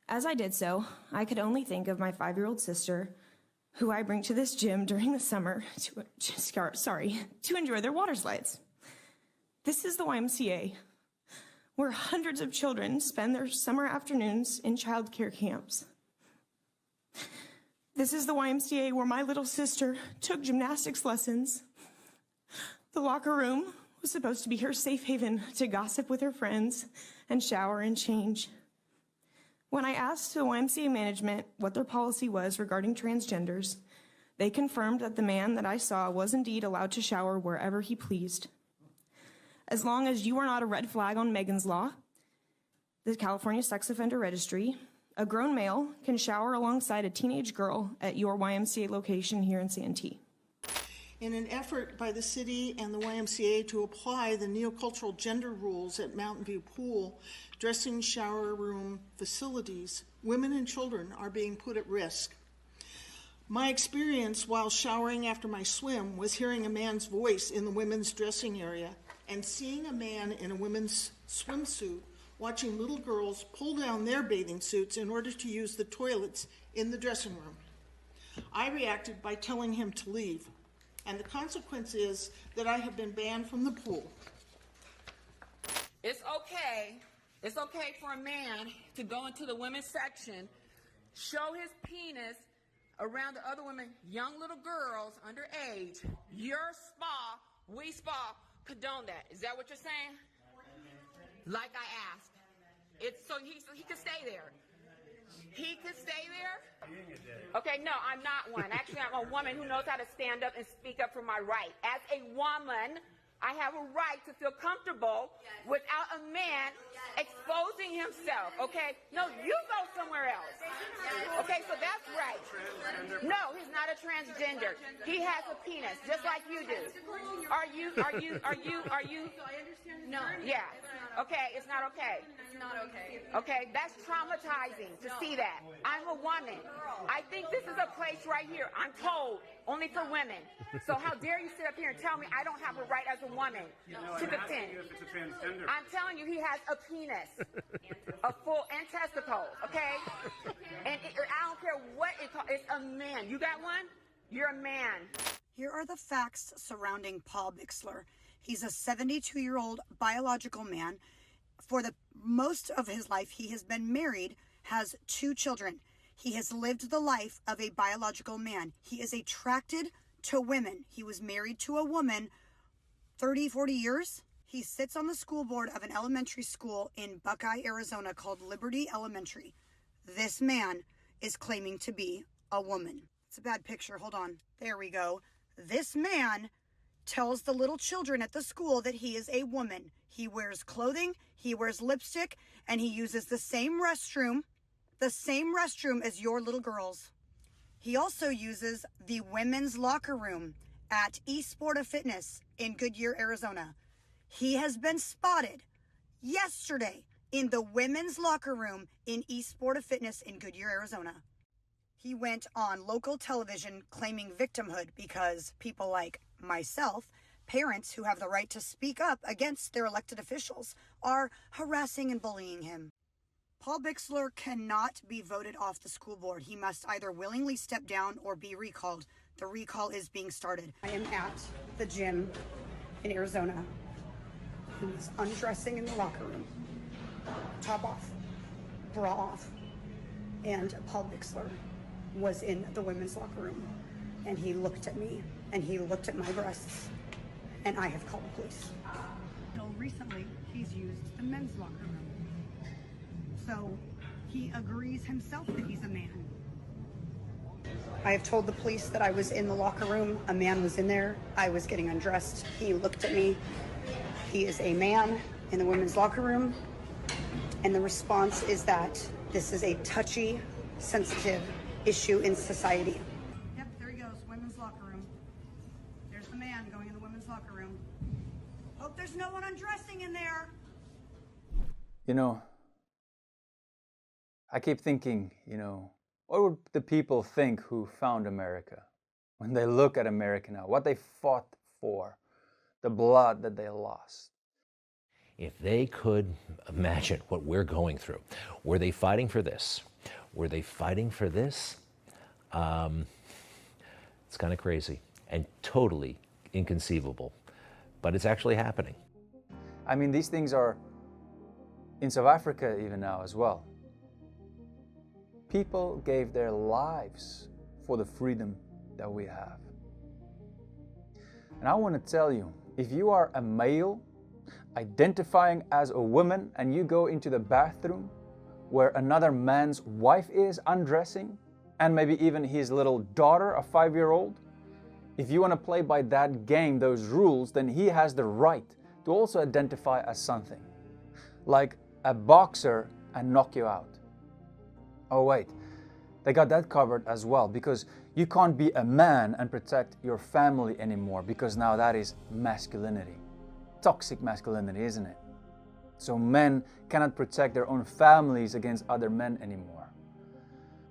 As I did so, I could only think of my 5-year-old sister, who I bring to this gym during the summer to enjoy their water slides. This is the YMCA, where hundreds of children spend their summer afternoons in childcare camps. This is the YMCA where my little sister took gymnastics lessons. The locker room was supposed to be her safe haven to gossip with her friends and shower and change. When I asked the YMCA management what their policy was regarding transgenders, they confirmed that the man that I saw was indeed allowed to shower wherever he pleased. As long as you are not a red flag on Megan's Law, the California Sex Offender Registry, a grown male can shower alongside a teenage girl at your YMCA location here in Santee. In an effort by the city and the YMCA to apply the neocultural gender rules at Mountain View Pool, dressing shower room facilities, women and children are being put at risk. My experience while showering after my swim was hearing a man's voice in the women's dressing area and seeing a man in a women's swimsuit watching little girls pull down their bathing suits in order to use the toilets in the dressing room. I reacted by telling him to leave, and the consequence is that I have been banned from the pool. It's okay for a man to go into the women's section, show his penis around the other women, young little girls underage. Your spa, we spa, condone that. Is that what you're saying? Like I asked. It's so he could stay there. He could stay there? Okay, no, I'm not one. Actually, I'm a woman who knows how to stand up and speak up for my right. As a woman I have a right to feel comfortable without a man exposing himself, okay? No, you go somewhere else. Okay, so that's right. No, he's not a transgender. He has a penis, just like you do. Are you? No. Yeah. Okay, it's not okay. It's not okay. Okay, that's traumatizing to see that. I'm a woman. I think this is a place right here, I'm told, only for women. So how dare you sit up here and tell me I don't have a right as a woman to defend? I'm telling you, he has a penis, a full and testicles, okay? And I don't care what it's a man. You got one? You're a man. Here are the facts surrounding Paul Bixler. He's a 72-year-old biological man. For the most of his life, he has been married, has 2 children. He has lived the life of a biological man. He is attracted to women. He was married to a woman 30, 40 years. He sits on the school board of an elementary school in Buckeye, Arizona called Liberty Elementary. This man is claiming to be a woman. It's a bad picture. Hold on. There we go. This man tells the little children at the school that he is a woman. He wears clothing, he wears lipstick, and he uses the same restroom as your little girls. He also uses the women's locker room at Esporta Fitness in Goodyear, Arizona. He has been spotted yesterday in the women's locker room in Esporta Fitness in Goodyear, Arizona. He went on local television claiming victimhood because people like myself, parents who have the right to speak up against their elected officials, are harassing and bullying him. Paul Bixler cannot be voted off the school board. He must either willingly step down or be recalled. The recall is being started. I am at the gym in Arizona. He's undressing in the locker room. Top off, bra off. And Paul Bixler was in the women's locker room. And he looked at me and he looked at my breasts. And I have called the police. Until recently, he's used the men's locker room. So he agrees himself that he's a man. I have told the police that I was in the locker room. A man was in there. I was getting undressed. He looked at me. He is a man in the women's locker room. And the response is that this is a touchy, sensitive issue in society. Yep, there he goes, women's locker room. There's the man going in the women's locker room. Hope there's no one undressing in there. You know, I keep thinking, what would the people think who found America when they look at America now, what they fought for, the blood that they lost? If they could imagine what we're going through, were they fighting for this? Were they fighting for this? It's kind of crazy and totally inconceivable, but it's actually happening. I mean, these things are in South Africa even now as well. People gave their lives for the freedom that we have. And I want to tell you, if you are a male identifying as a woman and you go into the bathroom where another man's wife is undressing, and maybe even his little daughter, a 5-year-old, if you want to play by that game, those rules, then he has the right to also identify as something, like a boxer, and knock you out. Oh wait, they got that covered as well, because you can't be a man and protect your family anymore, because now that is masculinity. Toxic masculinity, isn't it? So men cannot protect their own families against other men anymore.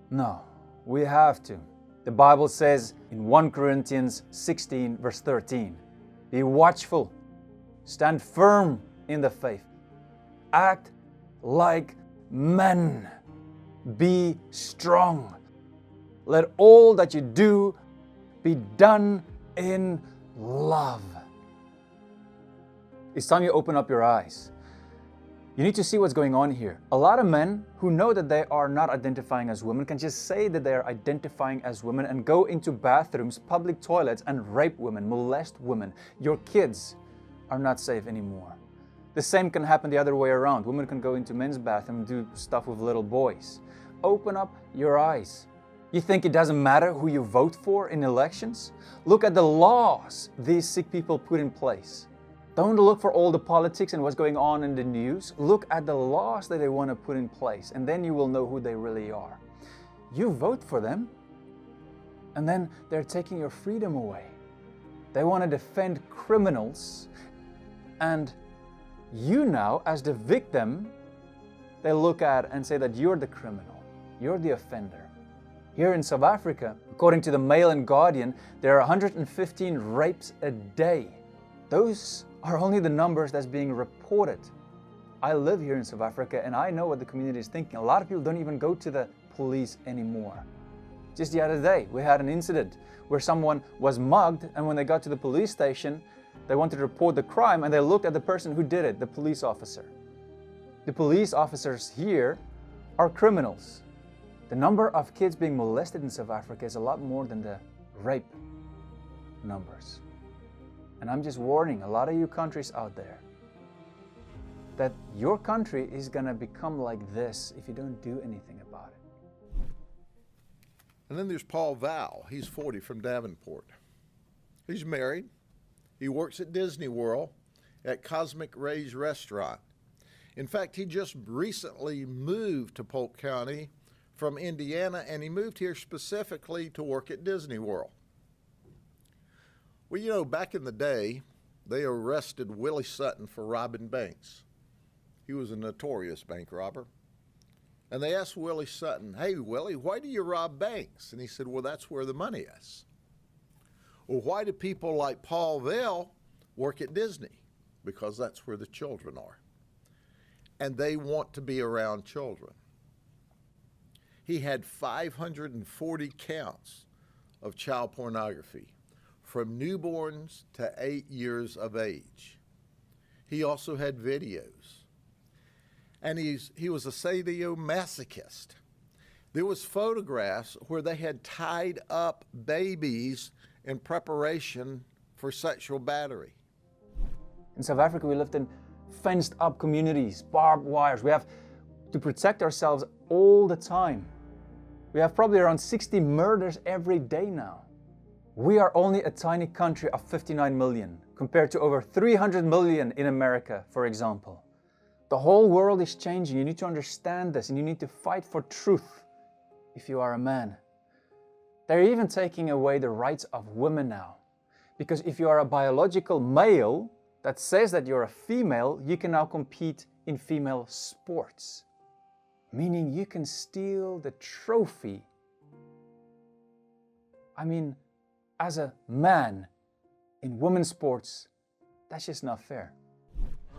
No, we have to. The Bible says in 1 Corinthians 16 verse 13, be watchful, stand firm in the faith, act like men, be strong. Let all that you do be done in love. It's time you open up your eyes. You need to see what's going on here. A lot of men who know that they are not identifying as women can just say that they are identifying as women and go into bathrooms, public toilets, and rape women, molest women. Your kids are not safe anymore. The same can happen the other way around. Women can go into men's bathroom and do stuff with little boys. Open up your eyes. You think it doesn't matter who you vote for in elections? Look at the laws these sick people put in place. Don't look for all the politics and what's going on in the news. Look at the laws that they want to put in place, and then you will know who they really are. You vote for them, and then they're taking your freedom away. They want to defend criminals, and you now, as the victim, they look at and say that you're the criminal, you're the offender. Here in South Africa, according to the Mail and Guardian, there are 115 rapes a day. Those are only the numbers that's being reported. I live here in South Africa and I know what the community is thinking. A lot of people don't even go to the police anymore. Just the other day, we had an incident where someone was mugged, and when they got to the police station, they wanted to report the crime and they looked at the person who did it, the police officer. The police officers here are criminals. The number of kids being molested in South Africa is a lot more than the rape numbers. And I'm just warning a lot of you countries out there that your country is going to become like this if you don't do anything about it. And then there's Paul Val. He's 40 from Davenport. He's married. He works at Disney World at Cosmic Ray's restaurant. In fact, he just recently moved to Polk County from Indiana, and he moved here specifically to work at Disney World. Well, you know, back in the day, they arrested Willie Sutton for robbing banks. He was a notorious bank robber. And they asked Willie Sutton, "Hey, Willie, why do you rob banks?" And he said, "Well, that's where the money is." Well, why do people like Paul Val work at Disney? Because that's where the children are. And they want to be around children. He had 540 counts of child pornography, from newborns to 8 years of age. He also had videos. And he was a sadomasochist. There was photographs where they had tied up babies in preparation for sexual battery. In South Africa, we lived in fenced up communities, barbed wires. We have to protect ourselves all the time. We have probably around 60 murders every day now. We are only a tiny country of 59 million compared to over 300 million in America, for example. The whole world is changing. You need to understand this, and you need to fight for truth if you are a man. They're even taking away the rights of women now. Because if you are a biological male that says that you're a female, you can now compete in female sports. Meaning you can steal the trophy. I mean, as a man in women's sports, that's just not fair.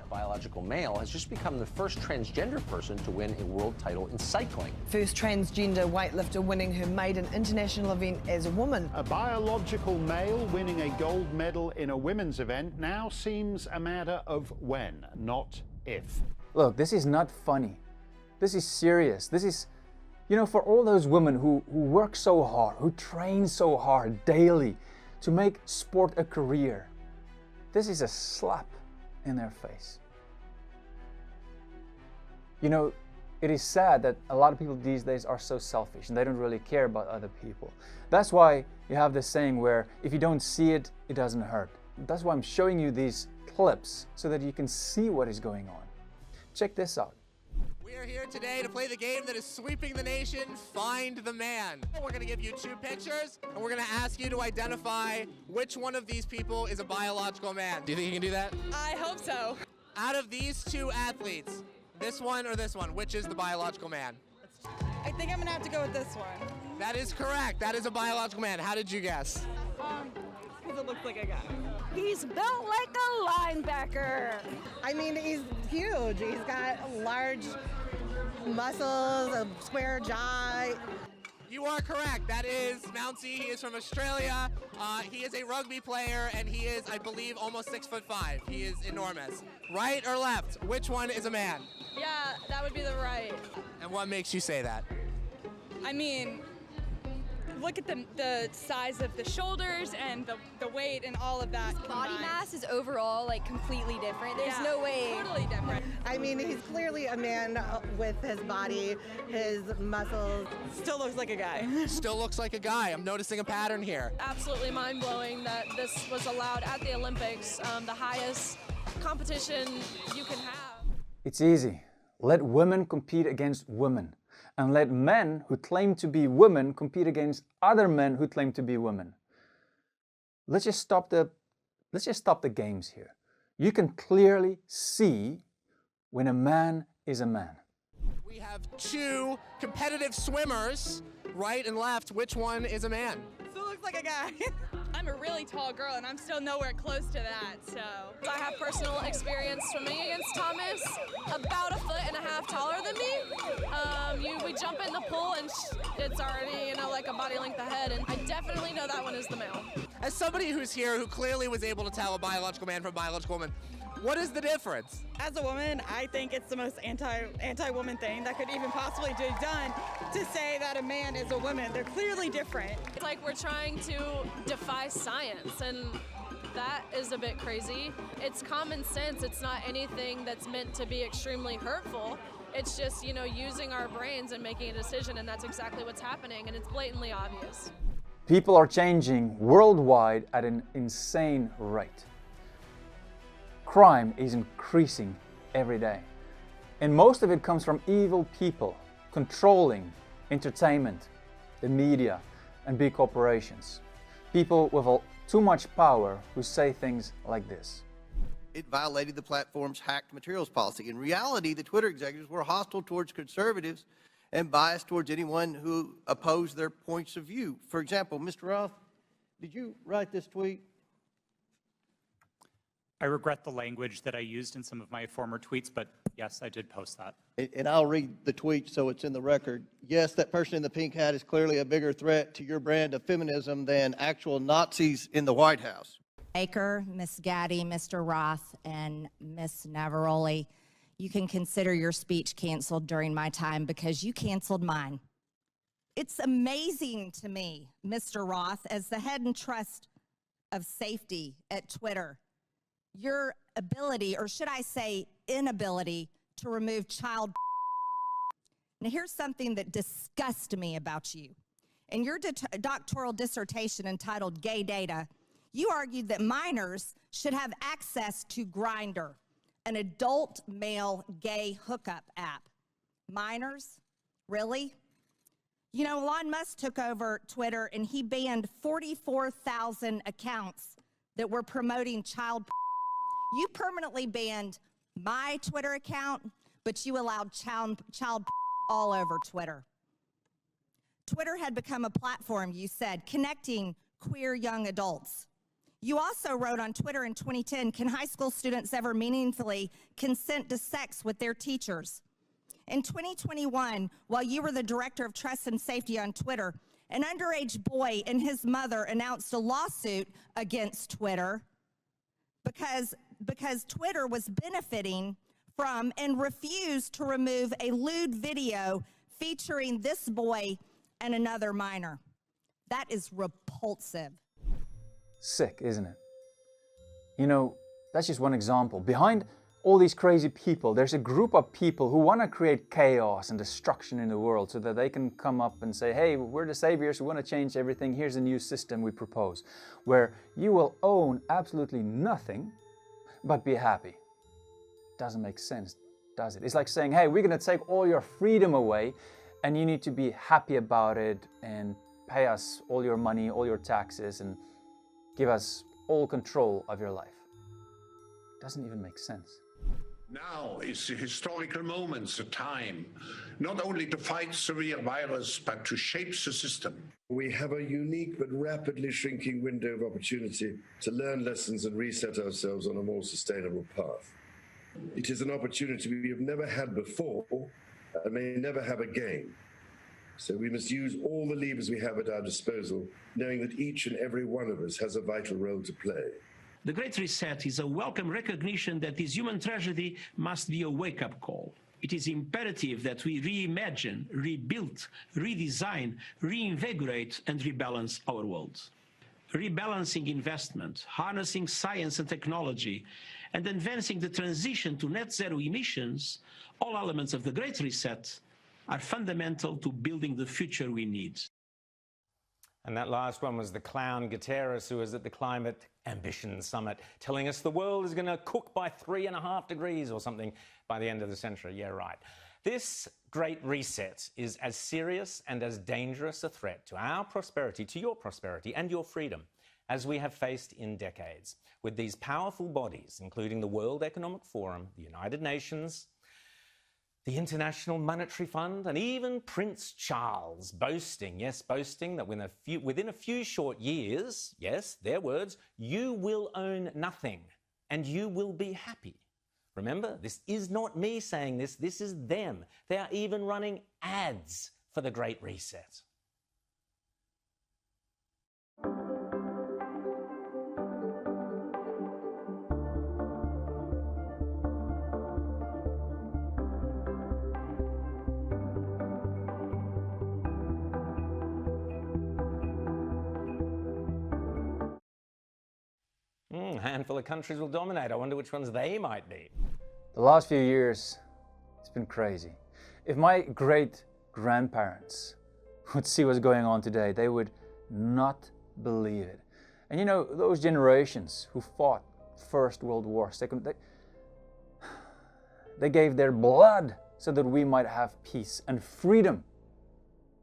A biological male has just become the first transgender person to win a world title in cycling. First transgender weightlifter winning her maiden international event as a woman. A biological male winning a gold medal in a women's event now seems a matter of when, not if. Look, this is not funny. This is serious. This is, you know, for all those women who work so hard, who train so hard daily to make sport a career. This is a slap in their face. You know, it is sad that a lot of people these days are so selfish and they don't really care about other people. That's why you have this saying where if you don't see it, it doesn't hurt. That's why I'm showing you these clips so that you can see what is going on. Check this out. We are here today to play the game that is sweeping the nation, Find the Man. We're going to give you two pictures, and we're going to ask you to identify which one of these people is a biological man. Do you think you can do that? I hope so. Out of these two athletes, this one or this one, which is the biological man? I think I'm going to have to go with this one. That is correct. That is a biological man. How did you guess? Because it looks like a guy. He's built like a linebacker. I mean, he's huge. He's got large muscles, a square jaw. You are correct. That is Mountsy. He is from Australia. He is a rugby player, and he is, I believe, almost 6'5". He is enormous. Right or left? Which one is a man? Yeah, that would be the right. And what makes you say that? I mean, look at the size of the shoulders and the weight and all of that. Body mass is overall like completely different. There's no way. Totally different. I mean, he's clearly a man with his body, his muscles. Still looks like a guy. Still looks like a guy. I'm noticing a pattern here. Absolutely mind-blowing that this was allowed at the Olympics, the highest competition you can have. It's easy. Let women compete against women, and let men who claim to be women compete against other men who claim to be women. Let's just stop the games here. You can clearly see when a man is a man. We have two competitive swimmers, right and left. Which one is a man? Still looks like a guy. I'm a really tall girl and I'm still nowhere close to that, so. I have personal experience swimming against Thomas, about 1.5 feet taller than me. We jump in the pool and it's already, like a body length ahead, and I definitely know that one is the male. As somebody who's here who clearly was able to tell a biological man from a biological woman, what is the difference? As a woman, I think it's the most anti-woman thing that could even possibly be done to say that a man is a woman. They're clearly different. It's like we're trying to defy science, and that is a bit crazy. It's common sense. It's not anything that's meant to be extremely hurtful. It's just, using our brains and making a decision, and that's exactly what's happening, and it's blatantly obvious. People are changing worldwide at an insane rate. Crime is increasing every day, and most of it comes from evil people controlling entertainment, the media, and big corporations. People with too much power who say things like this. It violated the platform's hacked materials policy. In reality, the Twitter executives were hostile towards conservatives and biased towards anyone who opposed their points of view. For example, Mr. Roth, did you write this tweet? I regret the language that I used in some of my former tweets, but yes, I did post that. And I'll read the tweet so it's in the record. Yes, that person in the pink hat is clearly a bigger threat to your brand of feminism than actual Nazis in the White House. Baker, Miss Gaddy, Mr. Roth, and Miss Navaroli, you can consider your speech canceled during my time because you canceled mine. It's amazing to me, Mr. Roth, as the head and trust of safety at Twitter, your ability, or should I say inability, to remove child. Now here's something that disgusts me about you. In your doctoral dissertation entitled Gay Data, you argued that minors should have access to Grindr, an adult male gay hookup app. Minors? Really? Elon Musk took over Twitter and he banned 44,000 accounts that were promoting child. You permanently banned my Twitter account, but you allowed child all over Twitter. Twitter had become a platform, you said, connecting queer young adults. You also wrote on Twitter in 2010, can high school students ever meaningfully consent to sex with their teachers? In 2021, while you were the director of trust and safety on Twitter, an underage boy and his mother announced a lawsuit against Twitter because Twitter was benefiting from and refused to remove a lewd video featuring this boy and another minor. That is repulsive. Sick, isn't it? That's just one example. Behind all these crazy people, there's a group of people who want to create chaos and destruction in the world so that they can come up and say, hey, we're the saviors, we want to change everything, here's a new system we propose, where you will own absolutely nothing but be happy. Doesn't make sense, does it? It's like saying, hey, we're going to take all your freedom away and you need to be happy about it and pay us all your money, all your taxes, and give us all control of your life. Doesn't even make sense. Now is a historical moment, a time, not only to fight severe virus, but to shape the system. We have a unique but rapidly shrinking window of opportunity to learn lessons and reset ourselves on a more sustainable path. It is an opportunity we have never had before and may never have again. So we must use all the levers we have at our disposal, knowing that each and every one of us has a vital role to play. The Great Reset is a welcome recognition that this human tragedy must be a wake-up call. It is imperative that we reimagine, rebuild, redesign, reinvigorate, and rebalance our world. Rebalancing investment, harnessing science and technology, and advancing the transition to net zero emissions, all elements of the Great Reset, are fundamental to building the future we need. And that last one was the clown Guterres, who was at the Climate Ambition Summit, telling us the world is going to cook by 3.5 degrees or something by the end of the century. Yeah, right. This Great Reset is as serious and as dangerous a threat to our prosperity, to your prosperity and your freedom, as we have faced in decades, with these powerful bodies, including the World Economic Forum, the United Nations, the International Monetary Fund, and even Prince Charles boasting, yes, boasting that within a few short years, yes, their words, you will own nothing and you will be happy. Remember, this is not me saying this, this is them. They are even running ads for the Great Reset. A handful of countries will dominate. I wonder which ones they might be. The last few years, it's been crazy. If my great-grandparents would see what's going on today, they would not believe it. And you know, those generations who fought First World War, they gave their blood so that we might have peace and freedom.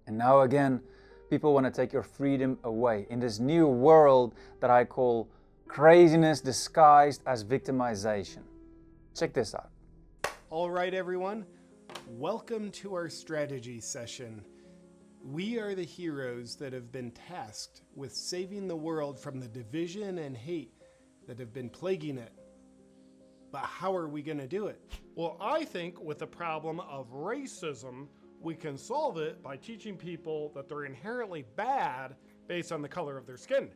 And now again, people want to take your freedom away in this new world that I call craziness disguised as victimization. Check this out. All right, everyone. Welcome to our strategy session. We are the heroes that have been tasked with saving the world from the division and hate that have been plaguing it. But how are we going to do it? Well, I think with the problem of racism, we can solve it by teaching people that they're inherently bad based on the color of their skin,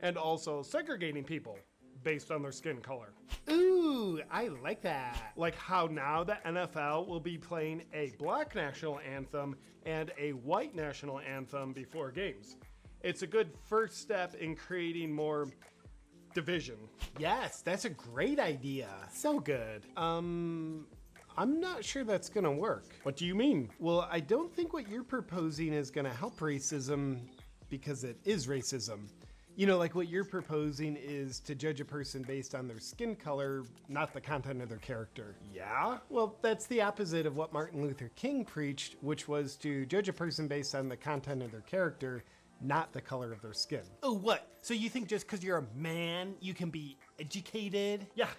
and also segregating people based on their skin color. Ooh, I like that. Like how now the NFL will be playing a black national anthem and a white national anthem before games. It's a good first step in creating more division. Yes, that's a great idea. So good. I'm not sure that's gonna work. What do you mean? Well, I don't think what you're proposing is gonna help racism because it is racism. You know, like what you're proposing is to judge a person based on their skin color, not the content of their character. Yeah? Well, that's the opposite of what Martin Luther King preached, which was to judge a person based on the content of their character, not the color of their skin. Oh, what? So you think just because you're a man, you can be educated? Yeah.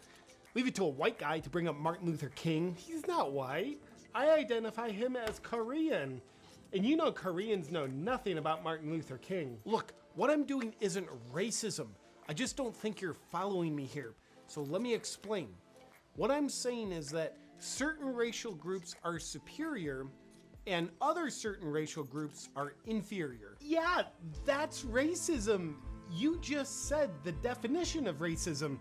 Leave it to a white guy to bring up Martin Luther King. He's not white. I identify him as Korean. And you know Koreans know nothing about Martin Luther King. Look, what I'm doing isn't racism. I just don't think you're following me here. So let me explain. What I'm saying is that certain racial groups are superior and other certain racial groups are inferior. Yeah, that's racism. You just said the definition of racism.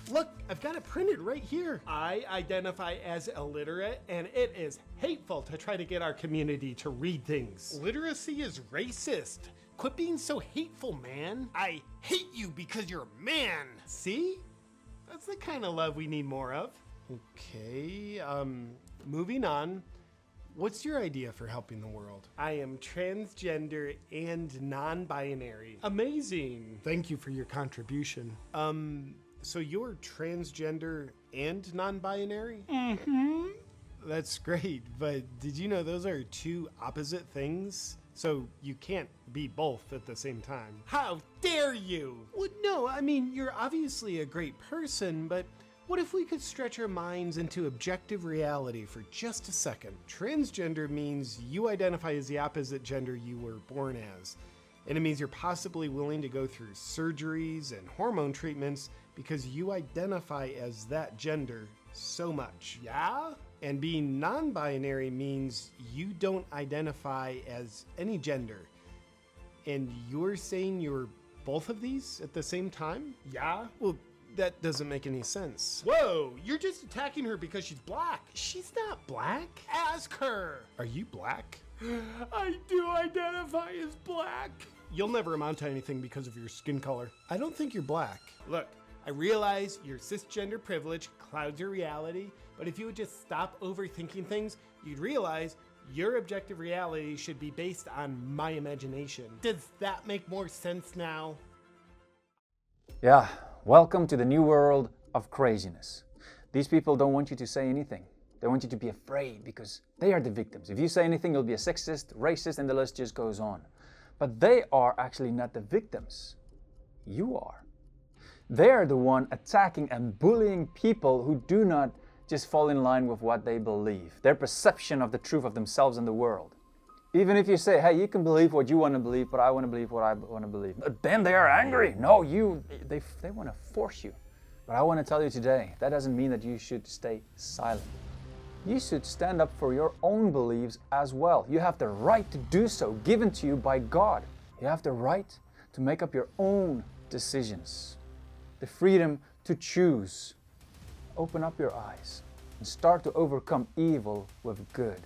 Look, I've got it printed right here. I identify as illiterate, and it is hateful to try to get our community to read things. Literacy is racist. Quit being so hateful, man. I hate you because you're a man. See? That's the kind of love we need more of. Okay, moving on. What's your idea for helping the world? I am transgender and non-binary. Amazing. Thank you for your contribution. So you're transgender and non-binary? Mm-hmm. That's great, but did you know those are two opposite things? So you can't be both at the same time. How dare you? Well, no, I mean, you're obviously a great person, but what if we could stretch our minds into objective reality for just a second? Transgender means you identify as the opposite gender you were born as. And it means you're possibly willing to go through surgeries and hormone treatments because you identify as that gender so much. Yeah? And being non-binary means you don't identify as any gender. And you're saying you're both of these at the same time? Yeah? Well, that doesn't make any sense. Whoa, you're just attacking her because she's black. She's not black. Ask her. Are you black? I do identify as black. You'll never amount to anything because of your skin color. I don't think you're black. Look, I realize your cisgender privilege clouds your reality, but if you would just stop overthinking things, you'd realize Your objective reality should be based on my imagination. Does that make more sense now? Yeah, welcome to the new world of craziness. These people don't want you to say anything. They want you to be afraid because they are the victims. If you say anything, you'll be a sexist, racist, and the list just goes on. But they are actually not the victims. You are. They're the one attacking and bullying people who do not just fall in line with what they believe, their perception of the truth of themselves and the world. Even if you say, hey, you can believe what you want to believe, but I want to believe what I want to believe. But then they are angry. No, they want to force you. But I want to tell you today, that doesn't mean that you should stay silent. You should stand up for your own beliefs as well. You have the right to do so, given to you by God. You have the right to make up your own decisions. The freedom to choose. Open up your eyes and start to overcome evil with good.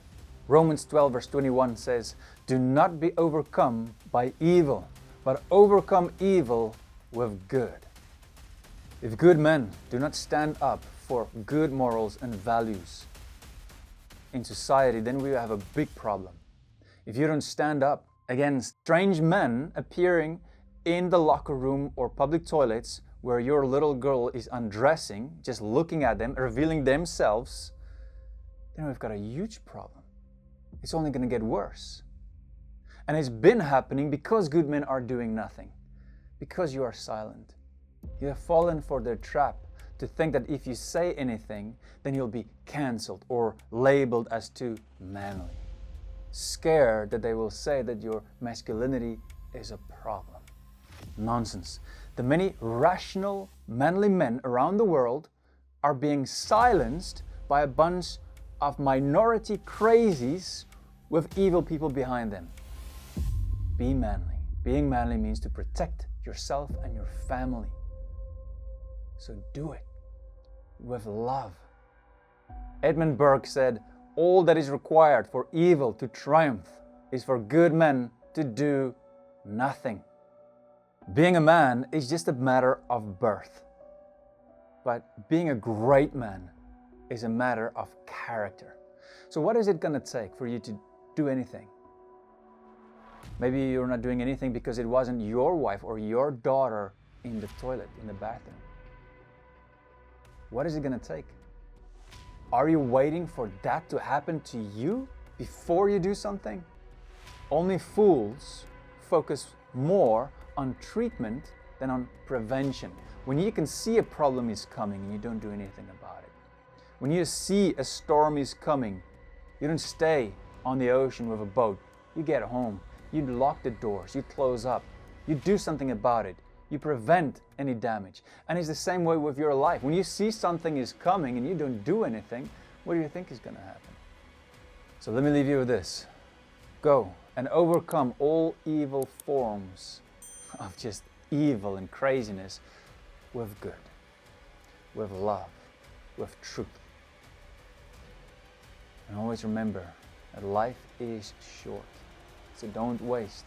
Romans 12 verse 21 says, do not be overcome by evil, but overcome evil with good. If good men do not stand up for good morals and values in society, then we have a big problem. If you don't stand up against strange men appearing in the locker room or public toilets where your little girl is undressing, just looking at them, revealing themselves, then we've got a huge problem. It's only going to get worse. And it's been happening because good men are doing nothing, because you are silent. You have fallen for their trap to think that if you say anything, then you'll be cancelled or labeled as too manly. Scared that they will say that your masculinity is a problem. Nonsense. The many rational, manly men around the world are being silenced by a bunch of minority crazies with evil people behind them. Be manly. Being manly means to protect yourself and your family. So do it with love. Edmund Burke said, all that is required for evil to triumph is for good men to do nothing. Being a man is just a matter of birth. But being a great man is a matter of character. So what is it going to take for you to do anything? Maybe you're not doing anything because it wasn't your wife or your daughter in the toilet, in the bathroom. What is it going to take? Are you waiting for that to happen to you before you do something? Only fools focus more on treatment than on prevention. When you can see a problem is coming and you don't do anything about it. When you see a storm is coming, you don't stay on the ocean with a boat. You get home, you lock the doors, you close up, you do something about it. You prevent any damage. And it's the same way with your life. When you see something is coming and you don't do anything, what do you think is going to happen? So let me leave you with this. Go and overcome all evil forms of just evil and craziness with good, with love, with truth. And always remember that life is short, so don't waste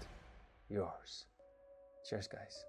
yours. Cheers, guys.